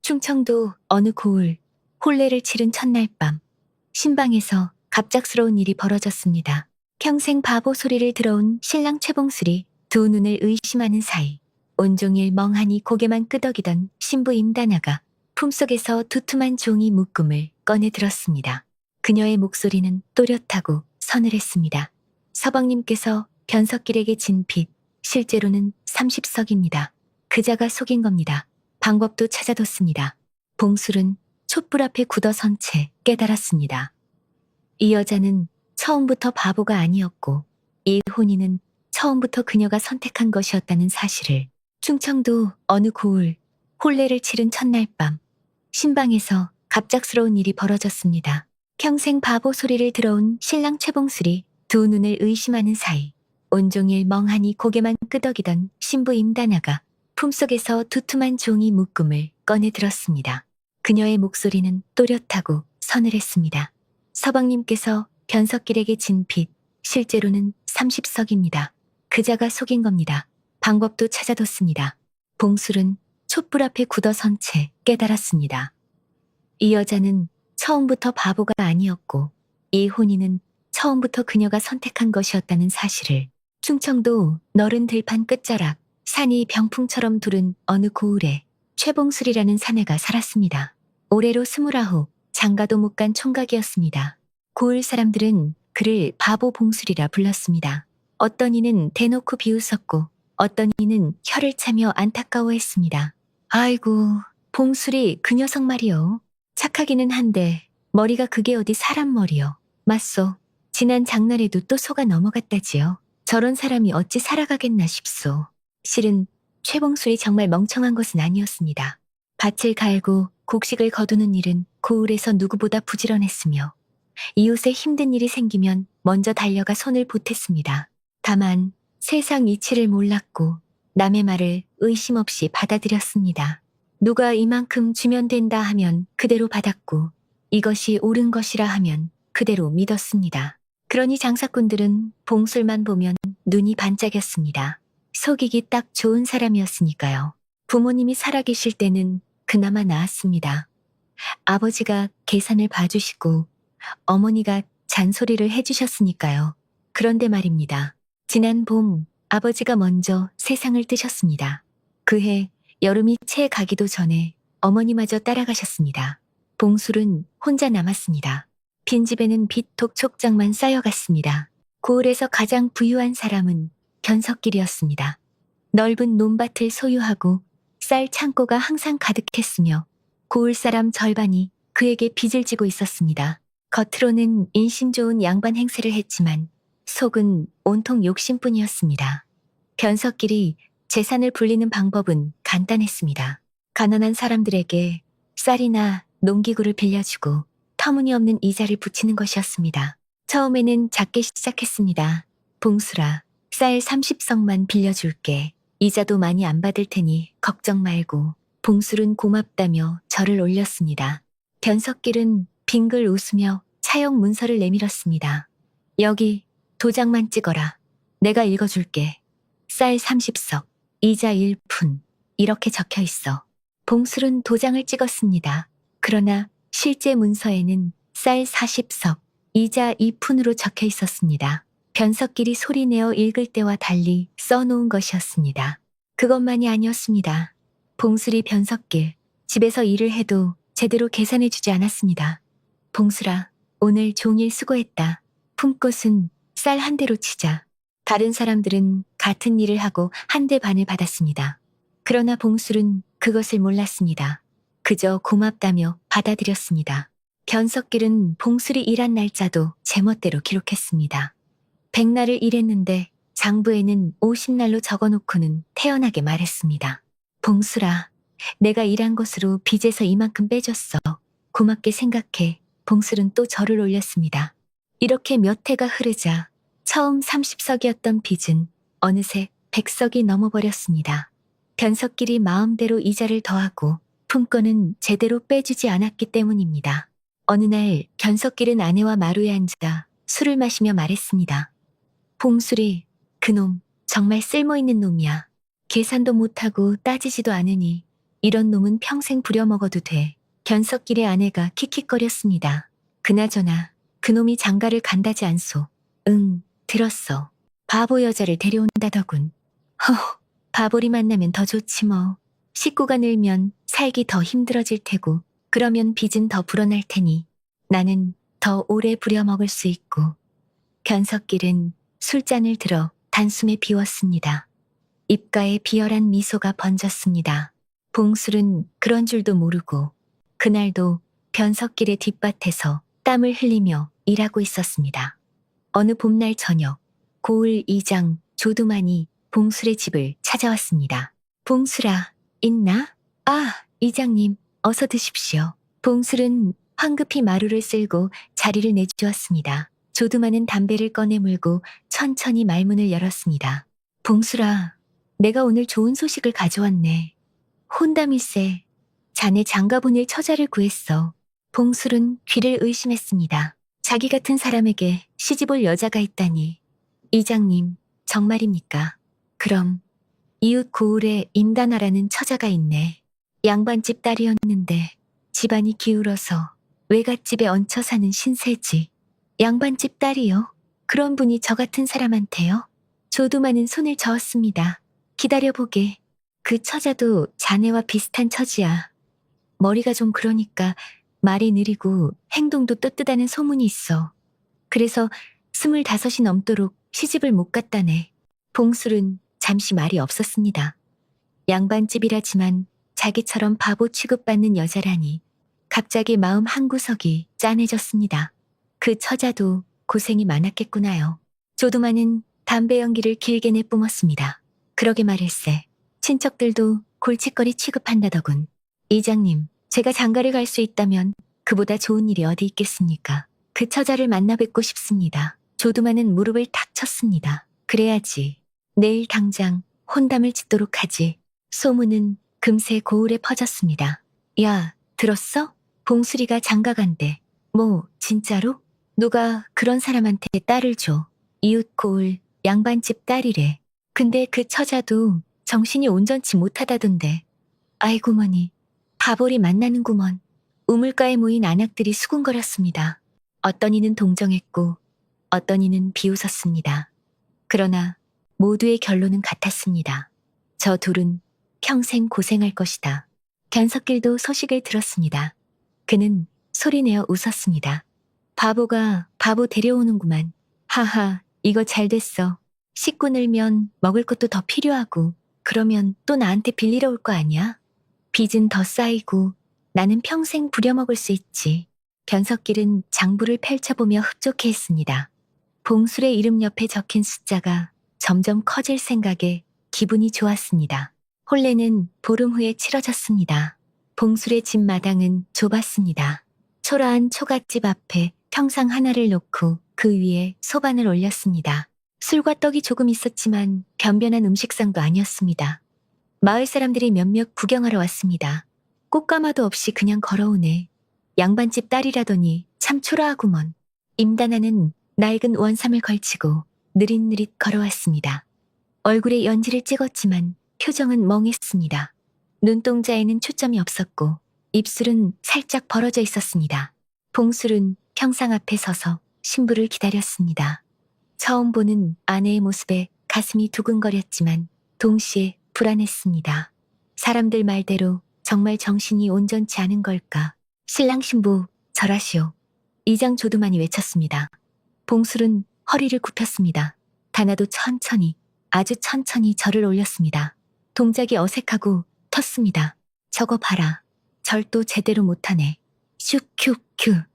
충청도 어느 고을, 혼례를 치른 첫날 밤, 신방에서 갑작스러운 일이 벌어졌습니다. 평생 바보 소리를 들어온 신랑 최봉술이 두 눈을 의심하는 사이 온종일 멍하니 고개만 끄덕이던 신부 임다나가 품속에서 두툼한 종이 묶음을 꺼내 들었습니다. 그녀의 목소리는 또렷하고 서늘했습니다. 서방님께서 변석길에게 진 빚, 실제로는 30석입니다. 그자가 속인 겁니다. 방법도 찾아뒀습니다. 봉술은 촛불 앞에 굳어선 채 깨달았습니다. 이 여자는 처음부터 바보가 아니었고 이 혼인은 처음부터 그녀가 선택한 것이었다는 사실을. 충청도 어느 고을, 혼례를 치른 첫날 밤, 신방에서 갑작스러운 일이 벌어졌습니다. 평생 바보 소리를 들어온 신랑 최봉술이 두 눈을 의심하는 사이 온종일 멍하니 고개만 끄덕이던 신부 임다나가 품속에서 두툼한 종이 묶음을 꺼내 들었습니다. 그녀의 목소리는 또렷하고 서늘했습니다. 서방님께서 변석길에게 진 빚, 실제로는 30석입니다. 그자가 속인 겁니다. 방법도 찾아뒀습니다. 봉술은 촛불 앞에 굳어선 채 깨달았습니다. 이 여자는 처음부터 바보가 아니었고 이 혼인은 처음부터 그녀가 선택한 것이었다는 사실을. 충청도 너른 들판 끝자락, 산이 병풍처럼 두른 어느 고을에 최봉술이라는 사내가 살았습니다. 올해로 29, 장가도 못 간 총각이었습니다. 고을 사람들은 그를 바보 봉술이라 불렀습니다. 어떤 이는 대놓고 비웃었고 어떤 이는 혀를 차며 안타까워했습니다. 아이고, 봉술이 그 녀석 말이요. 착하기는 한데 머리가 그게 어디 사람 머리요. 맞소. 지난 장날에도 또 속아 넘어갔다지요. 저런 사람이 어찌 살아가겠나 싶소. 실은 최봉술이 정말 멍청한 것은 아니었습니다. 밭을 갈고 곡식을 거두는 일은 고을에서 누구보다 부지런했으며 이웃에 힘든 일이 생기면 먼저 달려가 손을 보탰습니다. 다만 세상 이치를 몰랐고 남의 말을 의심 없이 받아들였습니다. 누가 이만큼 주면 된다 하면 그대로 받았고 이것이 옳은 것이라 하면 그대로 믿었습니다. 그러니 장사꾼들은 봉술만 보면 눈이 반짝였습니다. 속이기 딱 좋은 사람이었으니까요. 부모님이 살아계실 때는 그나마 나았습니다. 아버지가 계산을 봐주시고 어머니가 잔소리를 해주셨으니까요. 그런데 말입니다. 지난 봄 아버지가 먼저 세상을 뜨셨습니다. 그해 여름이 채 가기도 전에 어머니마저 따라가셨습니다. 봉술은 혼자 남았습니다. 빈집에는 빚독촉장만 쌓여갔습니다. 고을에서 가장 부유한 사람은 변석길이었습니다. 넓은 논밭을 소유하고 쌀 창고가 항상 가득했으며 고을 사람 절반이 그에게 빚을 지고 있었습니다. 겉으로는 인심 좋은 양반 행세를 했지만 속은 온통 욕심뿐이었습니다. 변석길이 재산을 불리는 방법은 간단했습니다. 가난한 사람들에게 쌀이나 농기구를 빌려주고 터무니없는 이자를 붙이는 것이었습니다. 처음에는 작게 시작했습니다. 봉수라, 쌀 30석만 빌려줄게. 이자도 많이 안 받을 테니 걱정 말고. 봉술은 고맙다며 절을 올렸습니다. 변석길은 빙글 웃으며 차용 문서를 내밀었습니다. 여기 도장만 찍어라. 내가 읽어줄게. 쌀 30석, 이자 1푼. 이렇게 적혀 있어. 봉술은 도장을 찍었습니다. 그러나 실제 문서에는 쌀 40석, 이자 2푼으로 적혀 있었습니다. 변석길이 소리내어 읽을 때와 달리 써놓은 것이었습니다. 그것만이 아니었습니다. 봉술이 변석길, 집에서 일을 해도 제대로 계산해주지 않았습니다. 봉술아, 오늘 종일 수고했다. 품꽃은 쌀 한 대로 치자. 다른 사람들은 같은 일을 하고 한 대 반을 받았습니다. 그러나 봉술은 그것을 몰랐습니다. 그저 고맙다며 받아들였습니다. 변석길은 봉술이 일한 날짜도 제멋대로 기록했습니다. 100날을 일했는데 장부에는 50날로 적어놓고는 태연하게 말했습니다. 봉술아, 내가 일한 것으로 빚에서 이만큼 빼줬어. 고맙게 생각해. 봉술은 또 절을 올렸습니다. 이렇게 몇 해가 흐르자 처음 30석이었던 빚은 어느새 100석이 넘어버렸습니다. 변석길이 마음대로 이자를 더하고 품권은 제대로 빼주지 않았기 때문입니다. 어느 날 변석길은 아내와 마루에 앉아 술을 마시며 말했습니다. 봉술이, 그놈 정말 쓸모있는 놈이야. 계산도 못하고 따지지도 않으니 이런 놈은 평생 부려먹어도 돼. 견석길의 아내가 킥킥거렸습니다. 그나저나 그놈이 장가를 간다지 않소. 응, 들었어. 바보 여자를 데려온다더군. 허, 바보리 만나면 더 좋지 뭐. 식구가 늘면 살기 더 힘들어질 테고 그러면 빚은 더 불어날 테니 나는 더 오래 부려먹을 수 있고. 견석길은 술잔을 들어 단숨에 비웠습니다. 입가에 비열한 미소가 번졌습니다. 봉술은 그런 줄도 모르고 그날도 변석길의 뒷밭에서 땀을 흘리며 일하고 있었습니다. 어느 봄날 저녁, 고을 이장 조두만이 봉술의 집을 찾아왔습니다. 봉술아, 있나? 아, 이장님, 어서 드십시오. 봉술은 황급히 마루를 쓸고 자리를 내주었습니다. 조두만은 담배를 꺼내 물고 천천히 말문을 열었습니다. 봉술아, 내가 오늘 좋은 소식을 가져왔네. 혼담일세, 자네 장가보낼 처자를 구했어. 봉술은 귀를 의심했습니다. 자기 같은 사람에게 시집올 여자가 있다니. 이장님, 정말입니까? 그럼 이웃 고을에 임다나라는 처자가 있네. 양반집 딸이었는데 집안이 기울어서 외갓집에 얹혀 사는 신세지. 양반집 딸이요? 그런 분이 저 같은 사람한테요? 조두만은 손을 저었습니다. 기다려보게. 그 처자도 자네와 비슷한 처지야. 머리가 좀 그러니까 말이 느리고 행동도 떳떳하는 소문이 있어. 그래서 25이 넘도록 시집을 못 갔다네. 봉술은 잠시 말이 없었습니다. 양반집이라지만 자기처럼 바보 취급받는 여자라니 갑자기 마음 한구석이 짠해졌습니다. 그 처자도 고생이 많았겠구나요. 조두만은 담배 연기를 길게 내뿜었습니다. 그러게 말일세. 친척들도 골칫거리 취급한다더군. 이장님, 제가 장가를 갈 수 있다면 그보다 좋은 일이 어디 있겠습니까? 그 처자를 만나 뵙고 싶습니다. 조두만은 무릎을 탁 쳤습니다. 그래야지. 내일 당장 혼담을 짓도록 하지. 소문은 금세 고을에 퍼졌습니다. 야, 들었어? 봉수리가 장가 간대. 뭐, 진짜로? 누가 그런 사람한테 딸을 줘. 이웃 고을 양반집 딸이래. 근데 그 처자도 정신이 온전치 못하다던데. 아이고머니, 바보리 만나는구먼. 우물가에 모인 안악들이 수군거렸습니다. 어떤 이는 동정했고 어떤 이는 비웃었습니다. 그러나 모두의 결론은 같았습니다. 저 둘은 평생 고생할 것이다. 견석길도 소식을 들었습니다. 그는 소리내어 웃었습니다. 바보가 바보 데려오는구만. 하하, 이거 잘 됐어. 식구 늘면 먹을 것도 더 필요하고 그러면 또 나한테 빌리러 올 거 아니야? 빚은 더 쌓이고 나는 평생 부려먹을 수 있지. 견석길은 장부를 펼쳐보며 흡족해했습니다. 봉술의 이름 옆에 적힌 숫자가 점점 커질 생각에 기분이 좋았습니다. 혼례는 보름 후에 치러졌습니다. 봉술의 집 마당은 좁았습니다. 초라한 초갓집 앞에 평상 하나를 놓고 그 위에 소반을 올렸습니다. 술과 떡이 조금 있었지만 변변한 음식상도 아니었습니다. 마을 사람들이 몇몇 구경하러 왔습니다. 꽃가마도 없이 그냥 걸어오네. 양반집 딸이라더니 참 초라하구먼. 임다나는 낡은 원삼을 걸치고 느릿느릿 걸어왔습니다. 얼굴에 연지를 찍었지만 표정은 멍했습니다. 눈동자에는 초점이 없었고 입술은 살짝 벌어져 있었습니다. 봉술은 평상 앞에 서서 신부를 기다렸습니다. 처음 보는 아내의 모습에 가슴이 두근거렸지만 동시에 불안했습니다. 사람들 말대로 정말 정신이 온전치 않은 걸까? 신랑 신부 절하시오. 이장 조두만이 외쳤습니다. 봉술은 허리를 굽혔습니다. 다나도 천천히, 아주 천천히 절을 올렸습니다. 동작이 어색하고 텄습니다. 저거 봐라. 절도 제대로 못하네. 슉큐큐.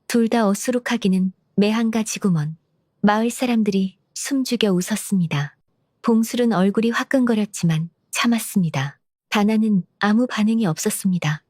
둘 다 어수룩하기는 매한가지구먼. 마을 사람들이 숨죽여 웃었습니다. 봉술은 얼굴이 화끈거렸지만 참았습니다. 다나는 아무 반응이 없었습니다.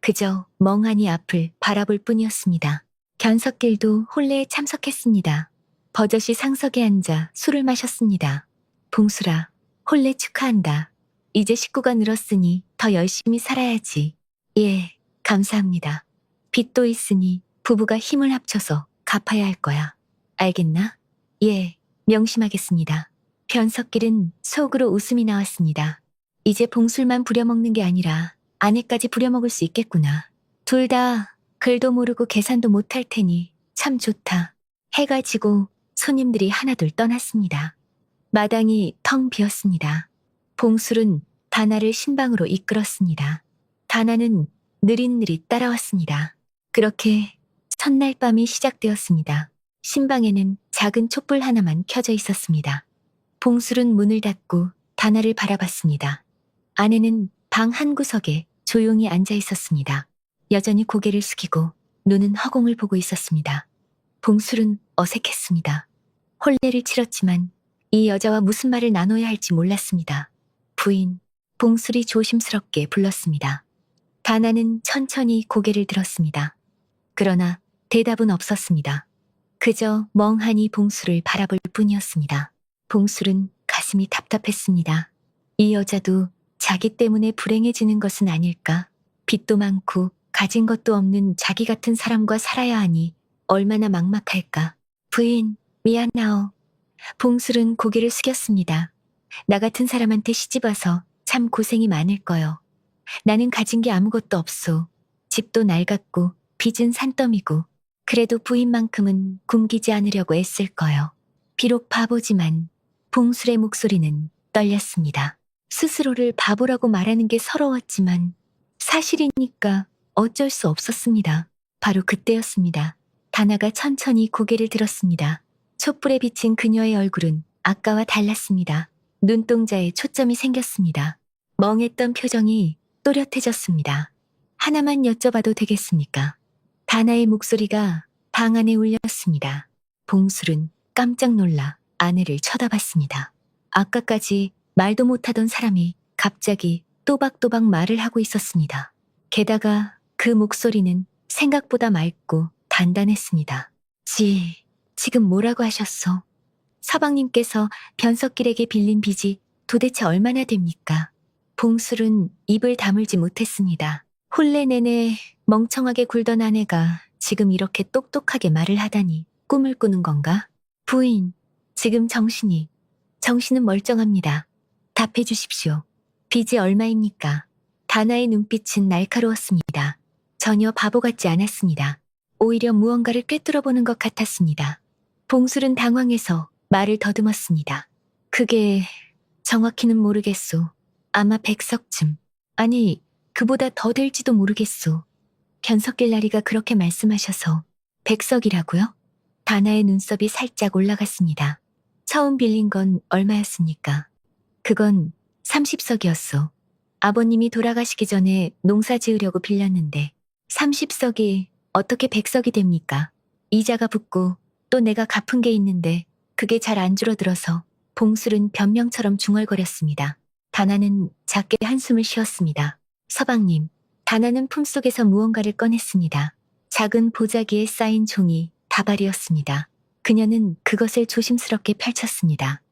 그저 멍하니 앞을 바라볼 뿐이었습니다. 견석길도 혼례에 참석했습니다. 버젓이 상석에 앉아 술을 마셨습니다. 봉술아, 혼례 축하한다. 이제 식구가 늘었으니 더 열심히 살아야지. 예, 감사합니다. 빚도 있으니 부부가 힘을 합쳐서 갚아야 할 거야. 알겠나? 예, 명심하겠습니다. 변석길은 속으로 웃음이 나왔습니다. 이제 봉술만 부려먹는 게 아니라 아내까지 부려먹을 수 있겠구나. 둘 다 글도 모르고 계산도 못할 테니 참 좋다. 해가 지고 손님들이 하나둘 떠났습니다. 마당이 텅 비었습니다. 봉술은 다나를 신방으로 이끌었습니다. 다나는 느릿느릿 따라왔습니다. 그렇게 첫날 밤이 시작되었습니다. 신방에는 작은 촛불 하나만 켜져 있었습니다. 봉술은 문을 닫고 다나를 바라봤습니다. 아내는 방 한 구석에 조용히 앉아 있었습니다. 여전히 고개를 숙이고 눈은 허공을 보고 있었습니다. 봉술은 어색했습니다. 혼례를 치렀지만 이 여자와 무슨 말을 나눠야 할지 몰랐습니다. 부인, 봉술이 조심스럽게 불렀습니다. 다나는 천천히 고개를 들었습니다. 그러나 대답은 없었습니다. 그저 멍하니 봉술을 바라볼 뿐이었습니다. 봉술은 가슴이 답답했습니다. 이 여자도 자기 때문에 불행해지는 것은 아닐까? 빚도 많고 가진 것도 없는 자기 같은 사람과 살아야 하니 얼마나 막막할까? 부인, 미안하오. 봉술은 고개를 숙였습니다. 나 같은 사람한테 시집와서 참 고생이 많을 거요. 나는 가진 게 아무것도 없소. 집도 낡았고 빚은 산더미고 그래도 부인만큼은 굶기지 않으려고 애쓸 거요. 비록 바보지만 봉술의 목소리는 떨렸습니다. 스스로를 바보라고 말하는 게 서러웠지만 사실이니까 어쩔 수 없었습니다. 바로 그때였습니다. 다나가 천천히 고개를 들었습니다. 촛불에 비친 그녀의 얼굴은 아까와 달랐습니다. 눈동자에 초점이 생겼습니다. 멍했던 표정이 또렷해졌습니다. 하나만 여쭤봐도 되겠습니까? 다나의 목소리가 방 안에 울렸습니다. 봉술은 깜짝 놀라 아내를 쳐다봤습니다. 아까까지 말도 못하던 사람이 갑자기 또박또박 말을 하고 있었습니다. 게다가 그 목소리는 생각보다 맑고 단단했습니다. 지금 뭐라고 하셨소? 서방님께서 변석길에게 빌린 빚이 도대체 얼마나 됩니까? 봉술은 입을 다물지 못했습니다. 혼례 내내 멍청하게 굴던 아내가 지금 이렇게 똑똑하게 말을 하다니 꿈을 꾸는 건가? 부인, 지금 정신은 멀쩡합니다. 답해 주십시오. 빚이 얼마입니까? 다나의 눈빛은 날카로웠습니다. 전혀 바보 같지 않았습니다. 오히려 무언가를 꿰뚫어보는 것 같았습니다. 봉술은 당황해서 말을 더듬었습니다. 그게 정확히는 모르겠소. 아마 100석쯤. 아니, 그보다 더 될지도 모르겠소. 변석길 나리가 그렇게 말씀하셔서 100석이라고요? 다나의 눈썹이 살짝 올라갔습니다. 처음 빌린 건 얼마였습니까? 그건 30석이었소. 아버님이 돌아가시기 전에 농사 지으려고 빌렸는데 30석이 어떻게 100석이 됩니까? 이자가 붙고 또 내가 갚은 게 있는데 그게 잘 안 줄어들어서 봉술은 변명처럼 중얼거렸습니다. 다나는 작게 한숨을 쉬었습니다. 서방님, 다나는 품속에서 무언가를 꺼냈습니다. 작은 보자기에 쌓인 종이 다발이었습니다. 그녀는 그것을 조심스럽게 펼쳤습니다.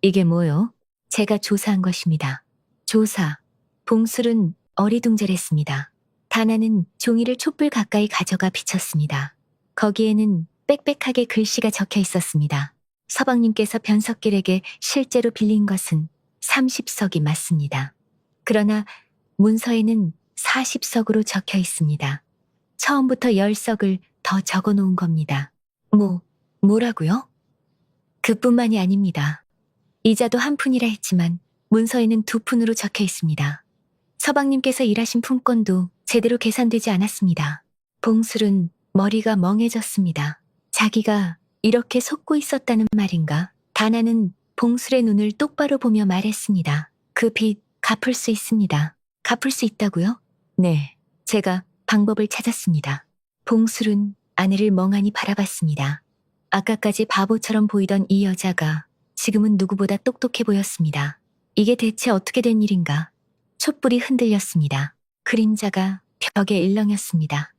이게 뭐요? 제가 조사한 것입니다. 조사. 봉술은 어리둥절했습니다. 다나는 종이를 촛불 가까이 가져가 비쳤습니다. 거기에는 빽빽하게 글씨가 적혀 있었습니다. 서방님께서 변석길에게 실제로 빌린 것은 30석이 맞습니다. 그러나 문서에는 40석으로 적혀 있습니다. 처음부터 10석을 더 적어 놓은 겁니다. 뭐라고요? 그뿐만이 아닙니다. 이자도 한 푼이라 했지만 문서에는 2푼으로 적혀 있습니다. 서방님께서 일하신 품권도 제대로 계산되지 않았습니다. 봉술은 머리가 멍해졌습니다. 자기가 이렇게 속고 있었다는 말인가? 다나는 봉술의 눈을 똑바로 보며 말했습니다. 그 빚 갚을 수 있습니다. 갚을 수 있다고요? 네, 제가 방법을 찾았습니다. 봉술은 아내를 멍하니 바라봤습니다. 아까까지 바보처럼 보이던 이 여자가 지금은 누구보다 똑똑해 보였습니다. 이게 대체 어떻게 된 일인가? 촛불이 흔들렸습니다. 그림자가 벽에 일렁였습니다.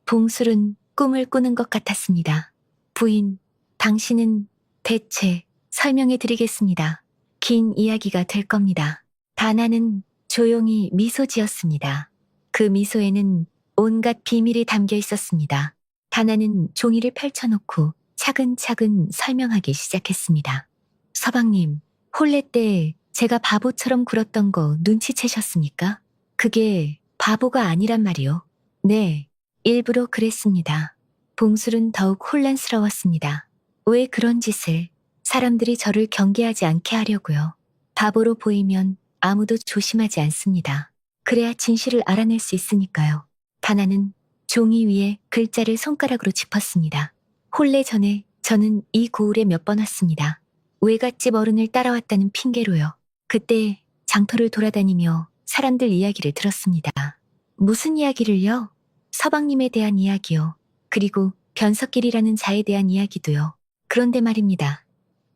봉술은 꿈을 꾸는 것 같았습니다. 부인, 당신은 대체 설명해 드리겠습니다. 긴 이야기가 될 겁니다. 다나는 조용히 미소 지었습니다. 그 미소에는 온갖 비밀이 담겨 있었습니다. 다나는 종이를 펼쳐놓고 차근차근 설명하기 시작했습니다. 서방님, 혼례 때 제가 바보처럼 굴었던 거 눈치채셨습니까? 그게 바보가 아니란 말이요. 네, 일부러 그랬습니다. 봉술은 더욱 혼란스러웠습니다. 왜 그런 짓을? 사람들이 저를 경계하지 않게 하려고요. 바보로 보이면 아무도 조심하지 않습니다. 그래야 진실을 알아낼 수 있으니까요. 다나는 종이 위에 글자를 손가락으로 짚었습니다. 혼례 전에 저는 이 고을에 몇 번 왔습니다. 외갓집 어른을 따라왔다는 핑계로요. 그때 장터를 돌아다니며 사람들 이야기를 들었습니다. 무슨 이야기를요? 서방님에 대한 이야기요. 그리고 변석길이라는 자에 대한 이야기도요. 그런데 말입니다.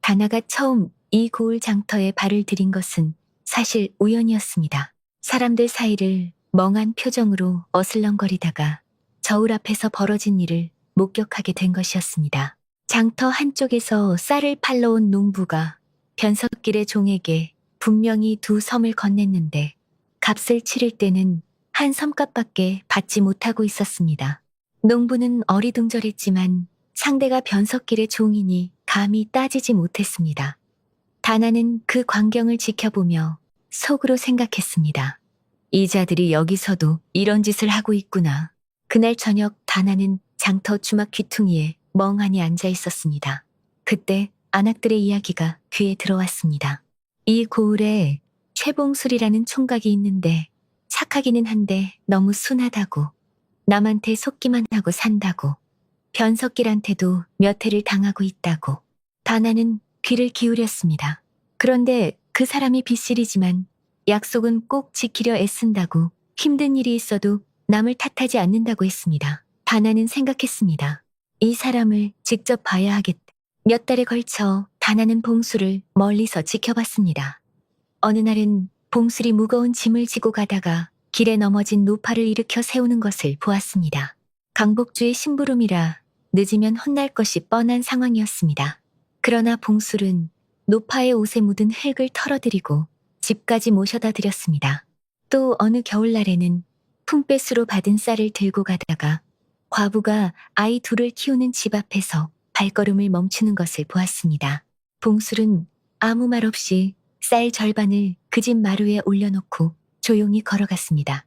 다나가 처음 이 고을 장터에 발을 들인 것은 사실 우연이었습니다. 사람들 사이를 멍한 표정으로 어슬렁거리다가 저울 앞에서 벌어진 일을 목격하게 된 것이었습니다. 장터 한쪽에서 쌀을 팔러 온 농부가 변석길의 종에게 분명히 두 섬을 건넸는데 값을 치를 때는 한 섬값밖에 받지 못하고 있었습니다. 농부는 어리둥절했지만 상대가 변석길의 종이니 감히 따지지 못했습니다. 다나는 그 광경을 지켜보며 속으로 생각했습니다. 이 자들이 여기서도 이런 짓을 하고 있구나. 그날 저녁 다나는 장터 주막 귀퉁이에 멍하니 앉아 있었습니다. 그때 안악들의 이야기가 귀에 들어왔습니다. 이 고을에 최봉술이라는 총각이 있는데 착하기는 한데 너무 순하다고, 남한테 속기만 하고 산다고, 변석길한테도 몇 해를 당하고 있다고. 다나는 귀를 기울였습니다. 그런데 그 사람이 빗실이지만 약속은 꼭 지키려 애쓴다고, 힘든 일이 있어도 남을 탓하지 않는다고 했습니다. 다나는 생각했습니다. 이 사람을 직접 봐야 하겠다. 몇 달에 걸쳐 다나는 봉수를 멀리서 지켜봤습니다. 어느 날은 봉술이 무거운 짐을 지고 가다가 길에 넘어진 노파를 일으켜 세우는 것을 보았습니다. 강복주의 심부름이라 늦으면 혼날 것이 뻔한 상황이었습니다. 그러나 봉술은 노파의 옷에 묻은 흙을 털어드리고 집까지 모셔다 드렸습니다. 또 어느 겨울날에는 품빼수로 받은 쌀을 들고 가다가 과부가 아이 둘을 키우는 집 앞에서 발걸음을 멈추는 것을 보았습니다. 봉술은 아무 말 없이 쌀 절반을 그 집 마루에 올려놓고 조용히 걸어갔습니다.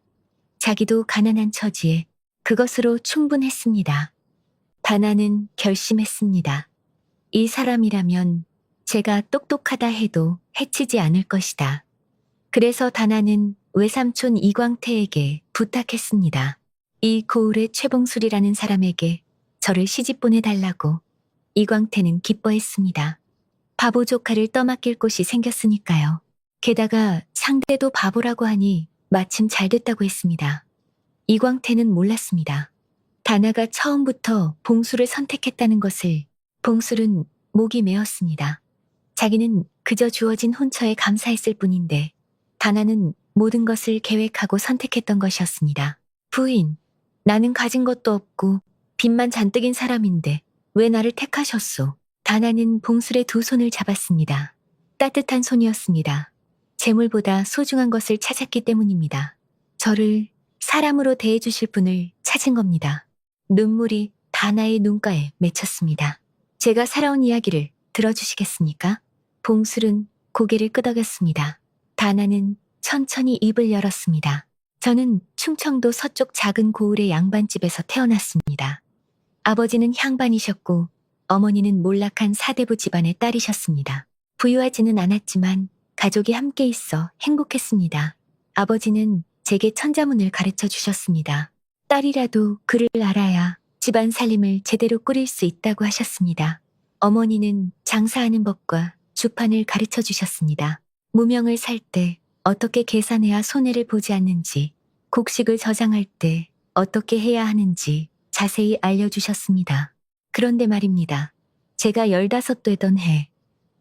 자기도 가난한 처지에 그것으로 충분했습니다. 다나는 결심했습니다. 이 사람이라면 제가 똑똑하다 해도 해치지 않을 것이다. 그래서 다나는 외삼촌 이광태에게 부탁했습니다. 이 고을의 최봉술이라는 사람에게 저를 시집 보내달라고. 이광태는 기뻐했습니다. 바보 조카를 떠맡길 곳이 생겼으니까요. 게다가 상대도 바보라고 하니 마침 잘 됐다고 했습니다. 이광태는 몰랐습니다. 다나가 처음부터 봉술을 선택했다는 것을. 봉술은 목이 메었습니다. 자기는 그저 주어진 혼처에 감사했을 뿐인데 다나는 모든 것을 계획하고 선택했던 것이었습니다. 부인, 나는 가진 것도 없고 빚만 잔뜩인 사람인데 왜 나를 택하셨소? 다나는 봉술의 두 손을 잡았습니다. 따뜻한 손이었습니다. 재물보다 소중한 것을 찾았기 때문입니다. 저를 사람으로 대해주실 분을 찾은 겁니다. 눈물이 다나의 눈가에 맺혔습니다. 제가 살아온 이야기를 들어주시겠습니까? 봉술은 고개를 끄덕였습니다. 다나는 천천히 입을 열었습니다. 저는 충청도 서쪽 작은 고을의 양반집에서 태어났습니다. 아버지는 향반이셨고 어머니는 몰락한 사대부 집안의 딸이셨습니다. 부유하지는 않았지만 가족이 함께 있어 행복했습니다. 아버지는 제게 천자문을 가르쳐 주셨습니다. 딸이라도 글을 알아야 집안 살림을 제대로 꾸릴 수 있다고 하셨습니다. 어머니는 장사하는 법과 주판을 가르쳐 주셨습니다. 무명을 살 때 어떻게 계산해야 손해를 보지 않는지, 곡식을 저장할 때 어떻게 해야 하는지 자세히 알려주셨습니다. 그런데 말입니다. 제가 15 되던 해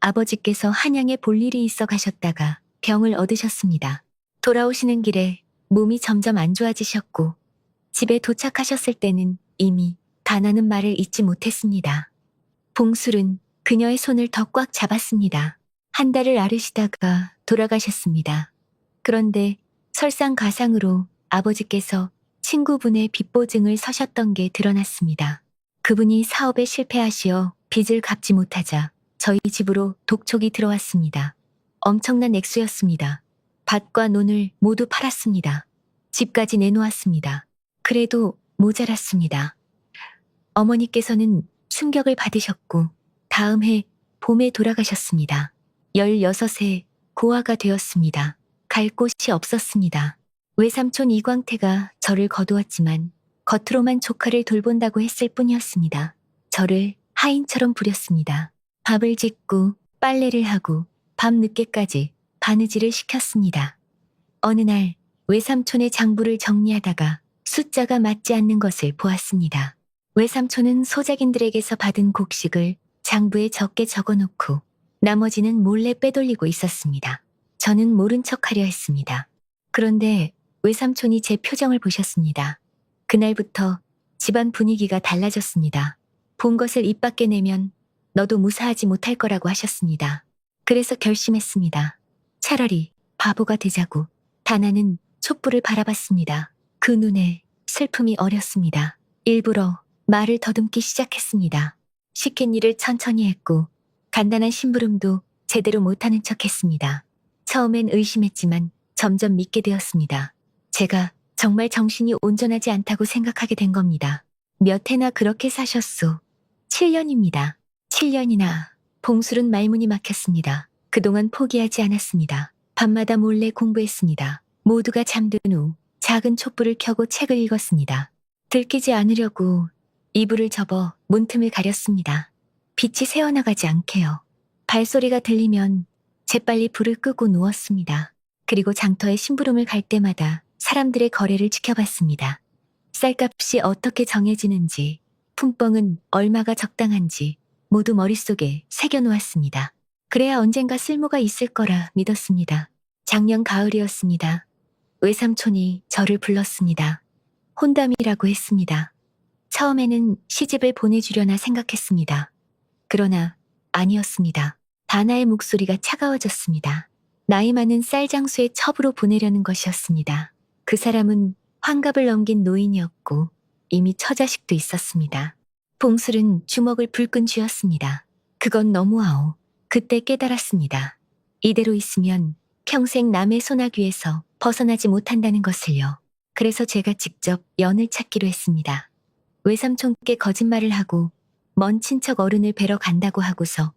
아버지께서 한양에 볼 일이 있어 가셨다가 병을 얻으셨습니다. 돌아오시는 길에 몸이 점점 안 좋아지셨고 집에 도착하셨을 때는 이미 다나는 말을 잊지 못했습니다. 봉술은 그녀의 손을 더 꽉 잡았습니다. 한 달을 앓으시다가 돌아가셨습니다. 그런데 설상가상으로 아버지께서 친구분의 빚보증을 서셨던 게 드러났습니다. 그분이 사업에 실패하시어 빚을 갚지 못하자 저희 집으로 독촉이 들어왔습니다. 엄청난 액수였습니다. 밭과 논을 모두 팔았습니다. 집까지 내놓았습니다. 그래도 모자랐습니다. 어머니께서는 충격을 받으셨고 다음 해 봄에 돌아가셨습니다. 16세 고아가 되었습니다. 갈 곳이 없었습니다. 외삼촌 이광태가 저를 거두었지만 겉으로만 조카를 돌본다고 했을 뿐이었습니다. 저를 하인처럼 부렸습니다. 밥을 짓고 빨래를 하고 밤늦게까지 바느질을 시켰습니다. 어느 날 외삼촌의 장부를 정리하다가 숫자가 맞지 않는 것을 보았습니다. 외삼촌은 소작인들에게서 받은 곡식을 장부에 적게 적어놓고 나머지는 몰래 빼돌리고 있었습니다. 저는 모른 척하려 했습니다. 그런데 외삼촌이 제 표정을 보셨습니다. 그날부터 집안 분위기가 달라졌습니다. 본 것을 입 밖에 내면 너도 무사하지 못할 거라고 하셨습니다. 그래서 결심했습니다. 차라리 바보가 되자고. 다나는 촛불을 바라봤습니다. 그 눈에 슬픔이 어렸습니다. 일부러 말을 더듬기 시작했습니다. 시킨 일을 천천히 했고 간단한 심부름도 제대로 못하는 척했습니다. 처음엔 의심했지만 점점 믿게 되었습니다. 제가 정말 정신이 온전하지 않다고 생각하게 된 겁니다. 몇 해나 그렇게 사셨소? 7년입니다. 7년이나. 봉술은 말문이 막혔습니다. 그동안 포기하지 않았습니다. 밤마다 몰래 공부했습니다. 모두가 잠든 후 작은 촛불을 켜고 책을 읽었습니다. 들키지 않으려고 이불을 접어 문틈을 가렸습니다. 빛이 새어나가지 않게요. 발소리가 들리면 재빨리 불을 끄고 누웠습니다. 그리고 장터에 심부름을 갈 때마다 사람들의 거래를 지켜봤습니다. 쌀값이 어떻게 정해지는지, 품뻥은 얼마가 적당한지 모두 머릿속에 새겨놓았습니다. 그래야 언젠가 쓸모가 있을 거라 믿었습니다. 작년 가을이었습니다. 외삼촌이 저를 불렀습니다. 혼담이라고 했습니다. 처음에는 시집을 보내주려나 생각했습니다. 그러나 아니었습니다. 다나의 목소리가 차가워졌습니다. 나이 많은 쌀장수의 첩으로 보내려는 것이었습니다. 그 사람은 환갑을 넘긴 노인이었고 이미 처자식도 있었습니다. 봉술은 주먹을 불끈 쥐었습니다. 그건 너무하오. 그때 깨달았습니다. 이대로 있으면 평생 남의 소나귀에서 벗어나지 못한다는 것을요. 그래서 제가 직접 연을 찾기로 했습니다. 외삼촌께 거짓말을 하고 먼 친척 어른을 뵈러 간다고 하고서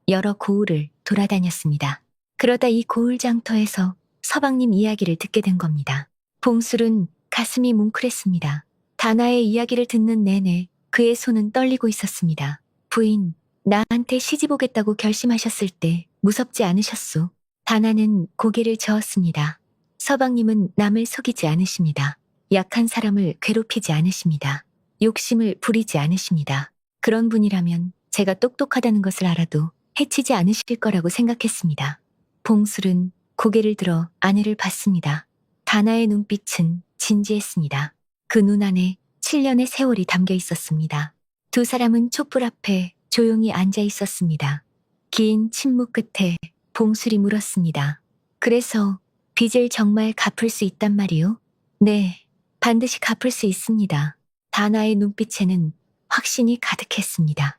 여러 고을을 돌아다녔습니다. 그러다 이 고을 장터에서 서방님 이야기를 듣게 된 겁니다. 봉술은 가슴이 뭉클했습니다. 다나의 이야기를 듣는 내내 그의 손은 떨리고 있었습니다. 부인, 나한테 시집 오겠다고 결심하셨을 때 무섭지 않으셨소? 다나는 고개를 저었습니다. 서방님은 남을 속이지 않으십니다. 약한 사람을 괴롭히지 않으십니다. 욕심을 부리지 않으십니다. 그런 분이라면 제가 똑똑하다는 것을 알아도 해치지 않으실 거라고 생각했습니다. 봉술은 고개를 들어 아내를 봤습니다. 다나의 눈빛은 진지했습니다. 그 눈 안에 7년의 세월이 담겨 있었습니다. 두 사람은 촛불 앞에 조용히 앉아 있었습니다. 긴 침묵 끝에 봉술이 물었습니다. 그래서 빚을 정말 갚을 수 있단 말이오? 네, 반드시 갚을 수 있습니다. 다나의 눈빛에는 확신이 가득했습니다.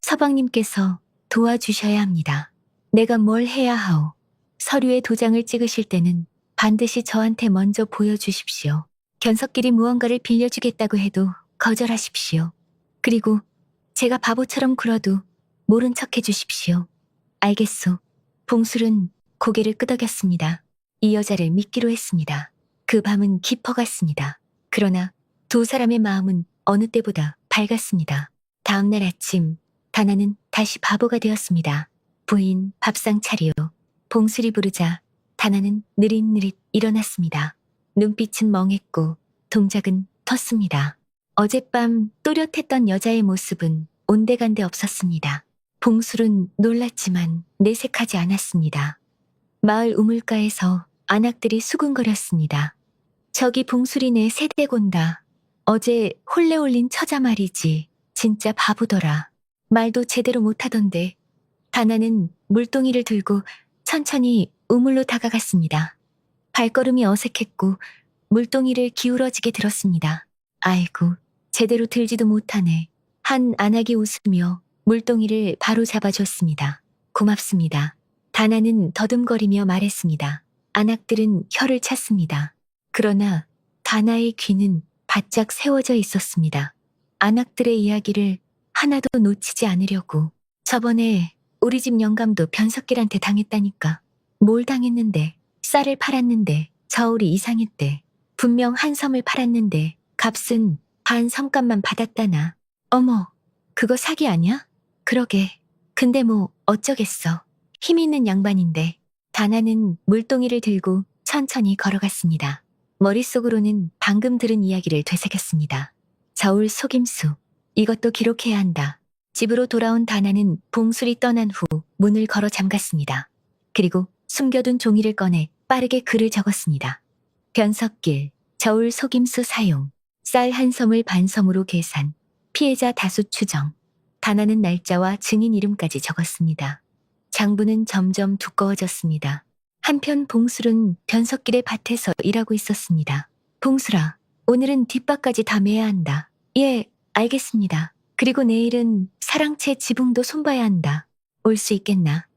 서방님께서 도와주셔야 합니다. 내가 뭘 해야 하오? 서류에 도장을 찍으실 때는 반드시 저한테 먼저 보여주십시오. 견석길이 무언가를 빌려주겠다고 해도 거절하십시오. 그리고 제가 바보처럼 굴어도 모른 척 해주십시오. 알겠소. 봉술은 고개를 끄덕였습니다. 이 여자를 믿기로 했습니다. 그 밤은 깊어갔습니다. 그러나 두 사람의 마음은 어느 때보다 밝았습니다. 다음 날 아침, 다나는 다시 바보가 되었습니다. 부인, 밥상 차리오. 봉술이 부르자 다나는 느릿느릿 일어났습니다. 눈빛은 멍했고 동작은 텄습니다. 어젯밤 또렷했던 여자의 모습은 온데간데 없었습니다. 봉술은 놀랐지만 내색하지 않았습니다. 마을 우물가에서 안악들이 수군거렸습니다. 저기 봉술이네 세대곤다. 어제 홀레 올린 처자 말이지. 진짜 바보더라. 말도 제대로 못하던데. 다나는 물동이를 들고 천천히 우물로 다가갔습니다. 발걸음이 어색했고 물동이를 기울어지게 들었습니다. 아이고, 제대로 들지도 못하네. 한 안악이 웃으며 물동이를 바로 잡아줬습니다. 고맙습니다. 다나는 더듬거리며 말했습니다. 안악들은 혀를 찼습니다. 그러나 다나의 귀는 바짝 세워져 있었습니다. 안악들의 이야기를 하나도 놓치지 않으려고. 저번에 우리 집 영감도 변석길한테 당했다니까. 뭘 당했는데? 쌀을 팔았는데 저울이 이상했대. 분명 한 섬을 팔았는데 값은 반 섬값만 받았다나. 어머, 그거 사기 아니야? 그러게. 근데 뭐 어쩌겠어. 힘 있는 양반인데. 다나는 물동이를 들고 천천히 걸어갔습니다. 머릿속으로는 방금 들은 이야기를 되새겼습니다. 저울 속임수. 이것도 기록해야 한다. 집으로 돌아온 다나는 봉술이 떠난 후 문을 걸어 잠갔습니다. 그리고 숨겨둔 종이를 꺼내 빠르게 글을 적었습니다. 변석길, 저울 속임수 사용, 쌀 한 섬을 반 섬으로 계산, 피해자 다수 추정, 다나는 날짜와 증인 이름까지 적었습니다. 장부는 점점 두꺼워졌습니다. 한편 봉술은 변석길의 밭에서 일하고 있었습니다. 봉술아, 오늘은 뒷밭까지 다 매야 한다. 예, 알겠습니다. 그리고 내일은 사랑채 지붕도 손봐야 한다. 올 수 있겠나?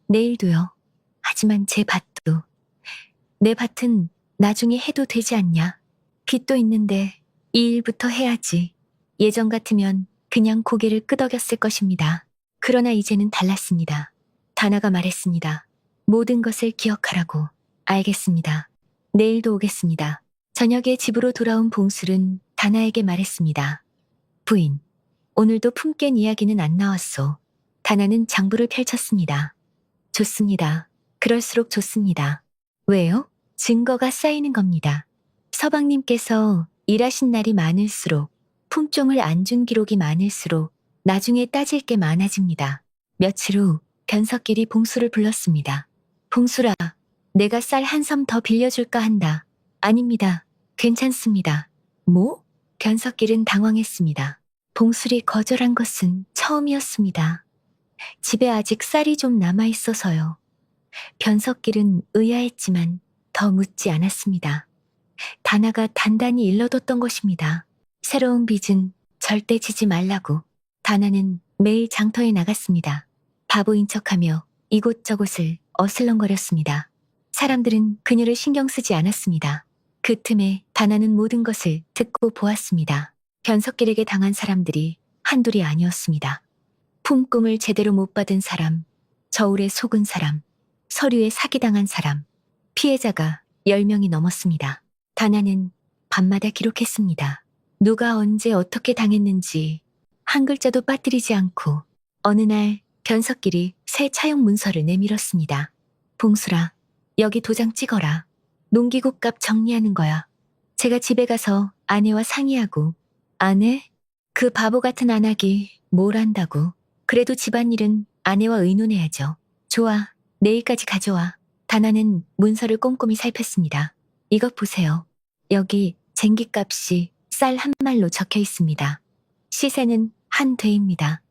내일도요. 하지만 제 밭도. 내 밭은 나중에 해도 되지 않냐? 빚도 있는데 이 일부터 해야지. 예전 같으면 그냥 고개를 끄덕였을 것입니다. 그러나 이제는 달랐습니다. 다나가 말했습니다. 모든 것을 기억하라고. 알겠습니다. 내일도 오겠습니다. 저녁에 집으로 돌아온 봉술은 다나에게 말했습니다. 부인, 오늘도 품 깬 이야기는 안 나왔소. 다나는 장부를 펼쳤습니다. 좋습니다. 그럴수록 좋습니다. 왜요? 증거가 쌓이는 겁니다. 서방님께서 일하신 날이 많을수록 품종을 안 준 기록이 많을수록 나중에 따질 게 많아집니다. 며칠 후 변석길이 봉수를 불렀습니다. 봉수라, 내가 쌀 한 섬 더 빌려줄까 한다. 아닙니다. 괜찮습니다. 뭐? 변석길은 당황했습니다. 봉술이 거절한 것은 처음이었습니다. 집에 아직 쌀이 좀 남아있어서요. 변석길은 의아했지만 더 묻지 않았습니다. 다나가 단단히 일러뒀던 것입니다. 새로운 빚은 절대 지지 말라고. 다나는 매일 장터에 나갔습니다. 바보인 척하며 이곳저곳을 어슬렁거렸습니다. 사람들은 그녀를 신경 쓰지 않았습니다. 그 틈에 다나는 모든 것을 듣고 보았습니다. 변석길에게 당한 사람들이 한둘이 아니었습니다. 품꿈을 제대로 못 받은 사람, 저울에 속은 사람, 서류에 사기당한 사람, 피해자가 10명이 넘었습니다. 다나는 밤마다 기록했습니다. 누가 언제 어떻게 당했는지 한 글자도 빠뜨리지 않고 어느 날 변석길이 새 차용 문서를 내밀었습니다. 봉수라, 여기 도장 찍어라. 농기구 값 정리하는 거야. 제가 집에 가서 아내와 상의하고. 아내? 그 바보 같은 안악이 뭘 안다고. 그래도 집안일은 아내와 의논해야죠. 좋아, 내일까지 가져와. 다나는 문서를 꼼꼼히 살폈습니다. 이것 보세요. 여기 쟁기값이 쌀 한 말로 적혀 있습니다. 시세는 한 대입니다.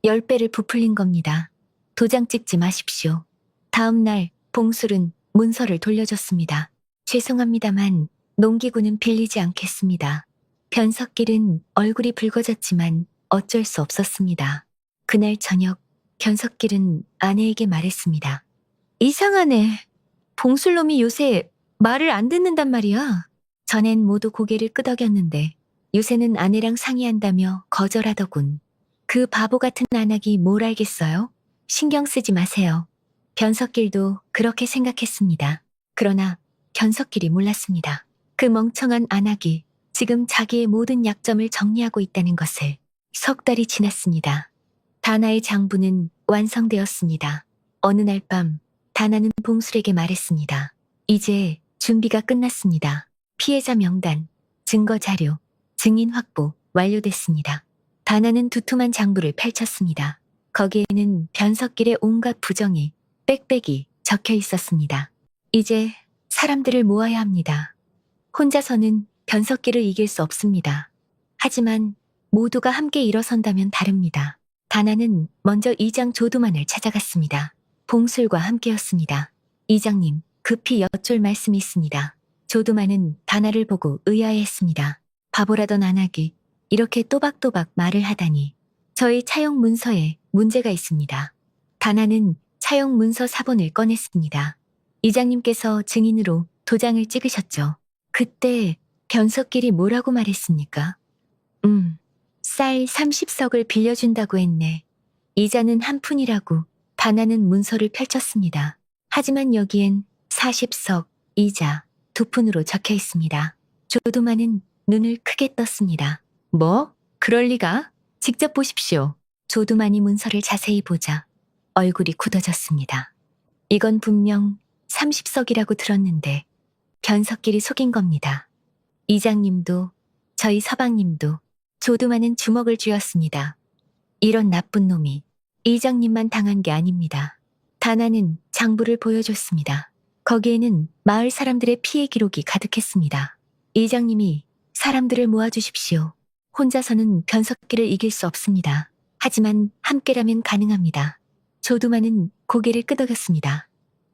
10배를 부풀린 겁니다. 도장 찍지 마십시오. 다음 날 봉술은 문서를 돌려줬습니다. 죄송합니다만 농기구는 빌리지 않겠습니다. 변석길은 얼굴이 붉어졌지만 어쩔 수 없었습니다. 그날 저녁 변석길은 아내에게 말했습니다. 이상하네. 봉술놈이 요새 말을 안 듣는단 말이야. 전엔 모두 고개를 끄덕였는데 요새는 아내랑 상의한다며 거절하더군. 그 바보 같은 안악이 뭘 알겠어요? 신경 쓰지 마세요. 변석길도 그렇게 생각했습니다. 그러나 변석길이 몰랐습니다. 그 멍청한 안악이 지금 자기의 모든 약점을 정리하고 있다는 것을. 석 달이 지났습니다. 다나의 장부는 완성되었습니다. 어느 날 밤 다나는 봉술에게 말했습니다. 이제 준비가 끝났습니다. 피해자 명단, 증거 자료, 증인 확보 완료됐습니다. 다나는 두툼한 장부를 펼쳤습니다. 거기에는 변석길의 온갖 부정이 빽빽이 적혀 있었습니다. 이제 사람들을 모아야 합니다. 혼자서는 변석길을 이길 수 없습니다. 하지만 모두가 함께 일어선다면 다릅니다. 다나는 먼저 이장 조두만을 찾아갔습니다. 봉술과 함께였습니다. 이장님, 급히 여쭐 말씀이 있습니다. 조두만은 다나를 보고 의아해했습니다. 바보라던 안악이 이렇게 또박또박 말을 하다니. 저희 차용 문서에 문제가 있습니다. 다나는 차용 문서 사본을 꺼냈습니다. 이장님께서 증인으로 도장을 찍으셨죠. 그때 변석길이 뭐라고 말했습니까? 쌀 30석을 빌려준다고 했네. 이자는 한 푼이라고 단아는 문서를 펼쳤습니다. 하지만 여기엔 40석, 이자, 2푼으로 적혀 있습니다. 조두만은 눈을 크게 떴습니다. 뭐? 그럴 리가? 직접 보십시오. 조두만이 문서를 자세히 보자 얼굴이 굳어졌습니다. 이건 분명 30석이라고 들었는데 변석길이 속인 겁니다. 이장님도 저희 서방님도 조두만은 주먹을 쥐었습니다. 이런 나쁜 놈이 이장님만 당한 게 아닙니다. 단아는 장부를 보여줬습니다. 거기에는 마을 사람들의 피해 기록이 가득했습니다. 이장님이 사람들을 모아주십시오. 혼자서는 변석길을 이길 수 없습니다. 하지만 함께라면 가능합니다. 조두만은 고개를 끄덕였습니다.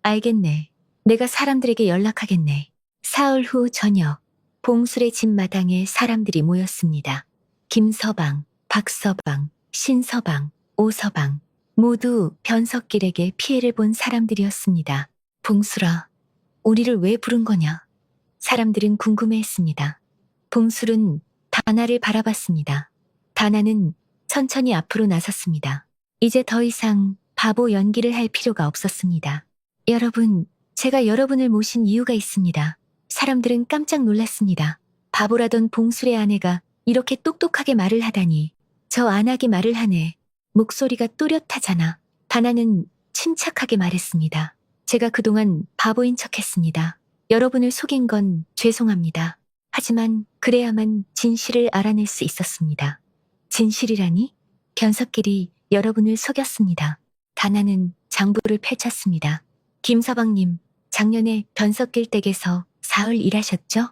알겠네. 내가 사람들에게 연락하겠네. 사흘 후 저녁, 봉술의 집 마당에 사람들이 모였습니다. 김서방, 박서방, 신서방, 오서방 모두 변석길에게 피해를 본 사람들이었습니다. 봉술아, 우리를 왜 부른 거냐? 사람들은 궁금해했습니다. 봉술은 다나를 바라봤습니다. 다나는 천천히 앞으로 나섰습니다. 이제 더 이상 바보 연기를 할 필요가 없었습니다. 여러분, 제가 여러분을 모신 이유가 있습니다. 사람들은 깜짝 놀랐습니다. 바보라던 봉술의 아내가 이렇게 똑똑하게 말을 하다니. 저 안하게 말을 하네. 목소리가 또렷하잖아. 다나는 침착하게 말했습니다. 제가 그동안 바보인 척했습니다. 여러분을 속인 건 죄송합니다. 하지만 그래야만 진실을 알아낼 수 있었습니다. 진실이라니? 변석길이 여러분을 속였습니다. 다나는 장부를 펼쳤습니다. 김서방님, 작년에 변석길 댁에서 사흘 일하셨죠?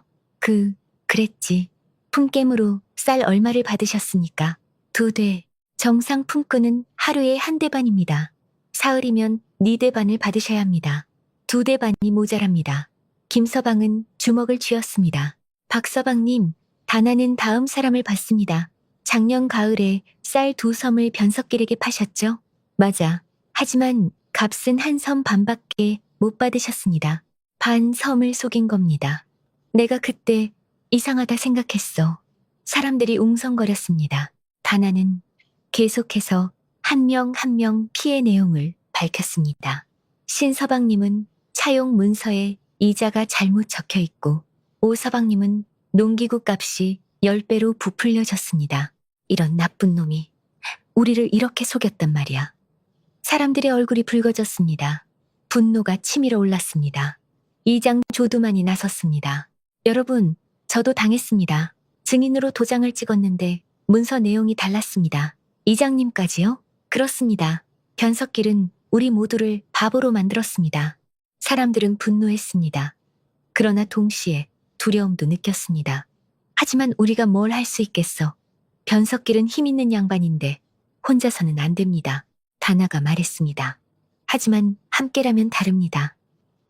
그랬지. 품깸으로 쌀 얼마를 받으셨습니까? 2대. 정상 품꾼은 하루에 1대 반입니다. 사흘이면 4대 반을 받으셔야 합니다. 2대 반이 모자랍니다. 김서방은 주먹을 쥐었습니다. 박서방님, 다나는 다음 사람을 봤습니다. 작년 가을에 쌀 2섬을 변석길에게 파셨죠? 맞아. 하지만 값은 1섬 반밖에 못 받으셨습니다. 반 섬을 속인 겁니다. 내가 그때 이상하다 생각했어. 사람들이 웅성거렸습니다. 다나는 계속해서 한 명 한 명 피해 내용을 밝혔습니다. 신서방님은 차용 문서에 이자가 잘못 적혀 있고 오서방님은 농기구 값이 10배로 부풀려졌습니다. 이런 나쁜 놈이 우리를 이렇게 속였단 말이야. 사람들의 얼굴이 붉어졌습니다. 분노가 치밀어 올랐습니다. 이장 조두만이 나섰습니다. 여러분, 저도 당했습니다. 증인으로 도장을 찍었는데 문서 내용이 달랐습니다. 이장님까지요? 그렇습니다. 변석길은 우리 모두를 바보로 만들었습니다. 사람들은 분노했습니다. 그러나 동시에 두려움도 느꼈습니다. 하지만 우리가 뭘 할 수 있겠어. 변석길은 힘 있는 양반인데 혼자서는 안 됩니다. 다나가 말했습니다. 하지만 함께라면 다릅니다.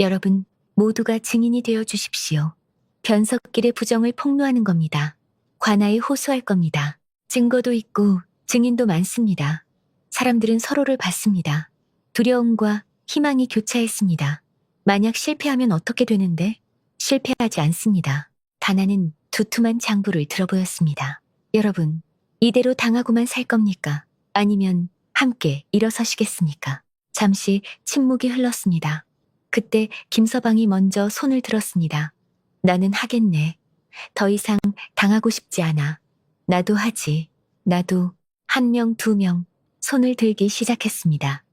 여러분 모두가 증인이 되어 주십시오. 변석길의 부정을 폭로하는 겁니다. 관아에 호소할 겁니다. 증거도 있고 증인도 많습니다. 사람들은 서로를 봤습니다. 두려움과 희망이 교차했습니다. 만약 실패하면 어떻게 되는데? 실패하지 않습니다. 다나는 두툼한 장부를 들어보였습니다. 여러분, 이대로 당하고만 살 겁니까? 아니면 함께 일어서시겠습니까? 잠시 침묵이 흘렀습니다. 그때 김서방이 먼저 손을 들었습니다. 나는 하겠네. 더 이상 당하고 싶지 않아. 나도 하지. 나도 1명, 2명 손을 들기 시작했습니다.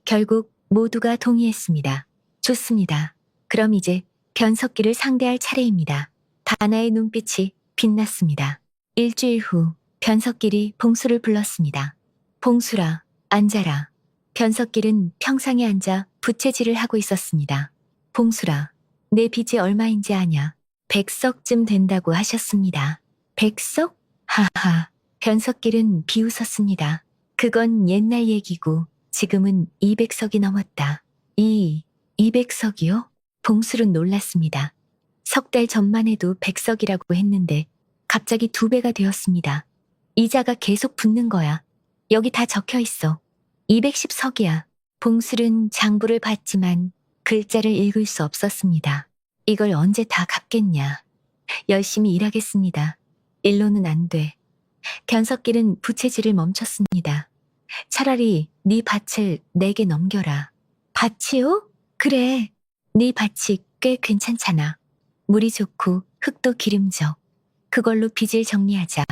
결국 모두가 동의했습니다. 좋습니다. 그럼 이제 변석길을 상대할 차례입니다. 다나의 눈빛이 빛났습니다. 일주일 후 변석길이 봉수를 불렀습니다. 봉수라, 앉아라. 변석길은 평상에 앉아 부채질을 하고 있었습니다. 봉수라, 내 빚이 얼마인지 아냐? 100석쯤 된다고 하셨습니다. 100석? 하하. 변석길은 비웃었습니다. 그건 옛날 얘기고 지금은 200석이 넘었다. 200석이요? 봉술은 놀랐습니다. 3달 전만 해도 100석이라고 했는데 갑자기 2배가 되었습니다. 이자가 계속 붙는 거야. 여기 다 적혀 있어. 210석이야. 봉술은 장부를 봤지만 글자를 읽을 수 없었습니다. 이걸 언제 다 갚겠냐. 열심히 일하겠습니다. 일로는 안 돼. 견석길은 부채질을 멈췄습니다. 차라리 네 밭을 내게 넘겨라. 밭이요? 그래. 네 밭이 꽤 괜찮잖아. 물이 좋고 흙도 기름져. 그걸로 빚을 정리하자.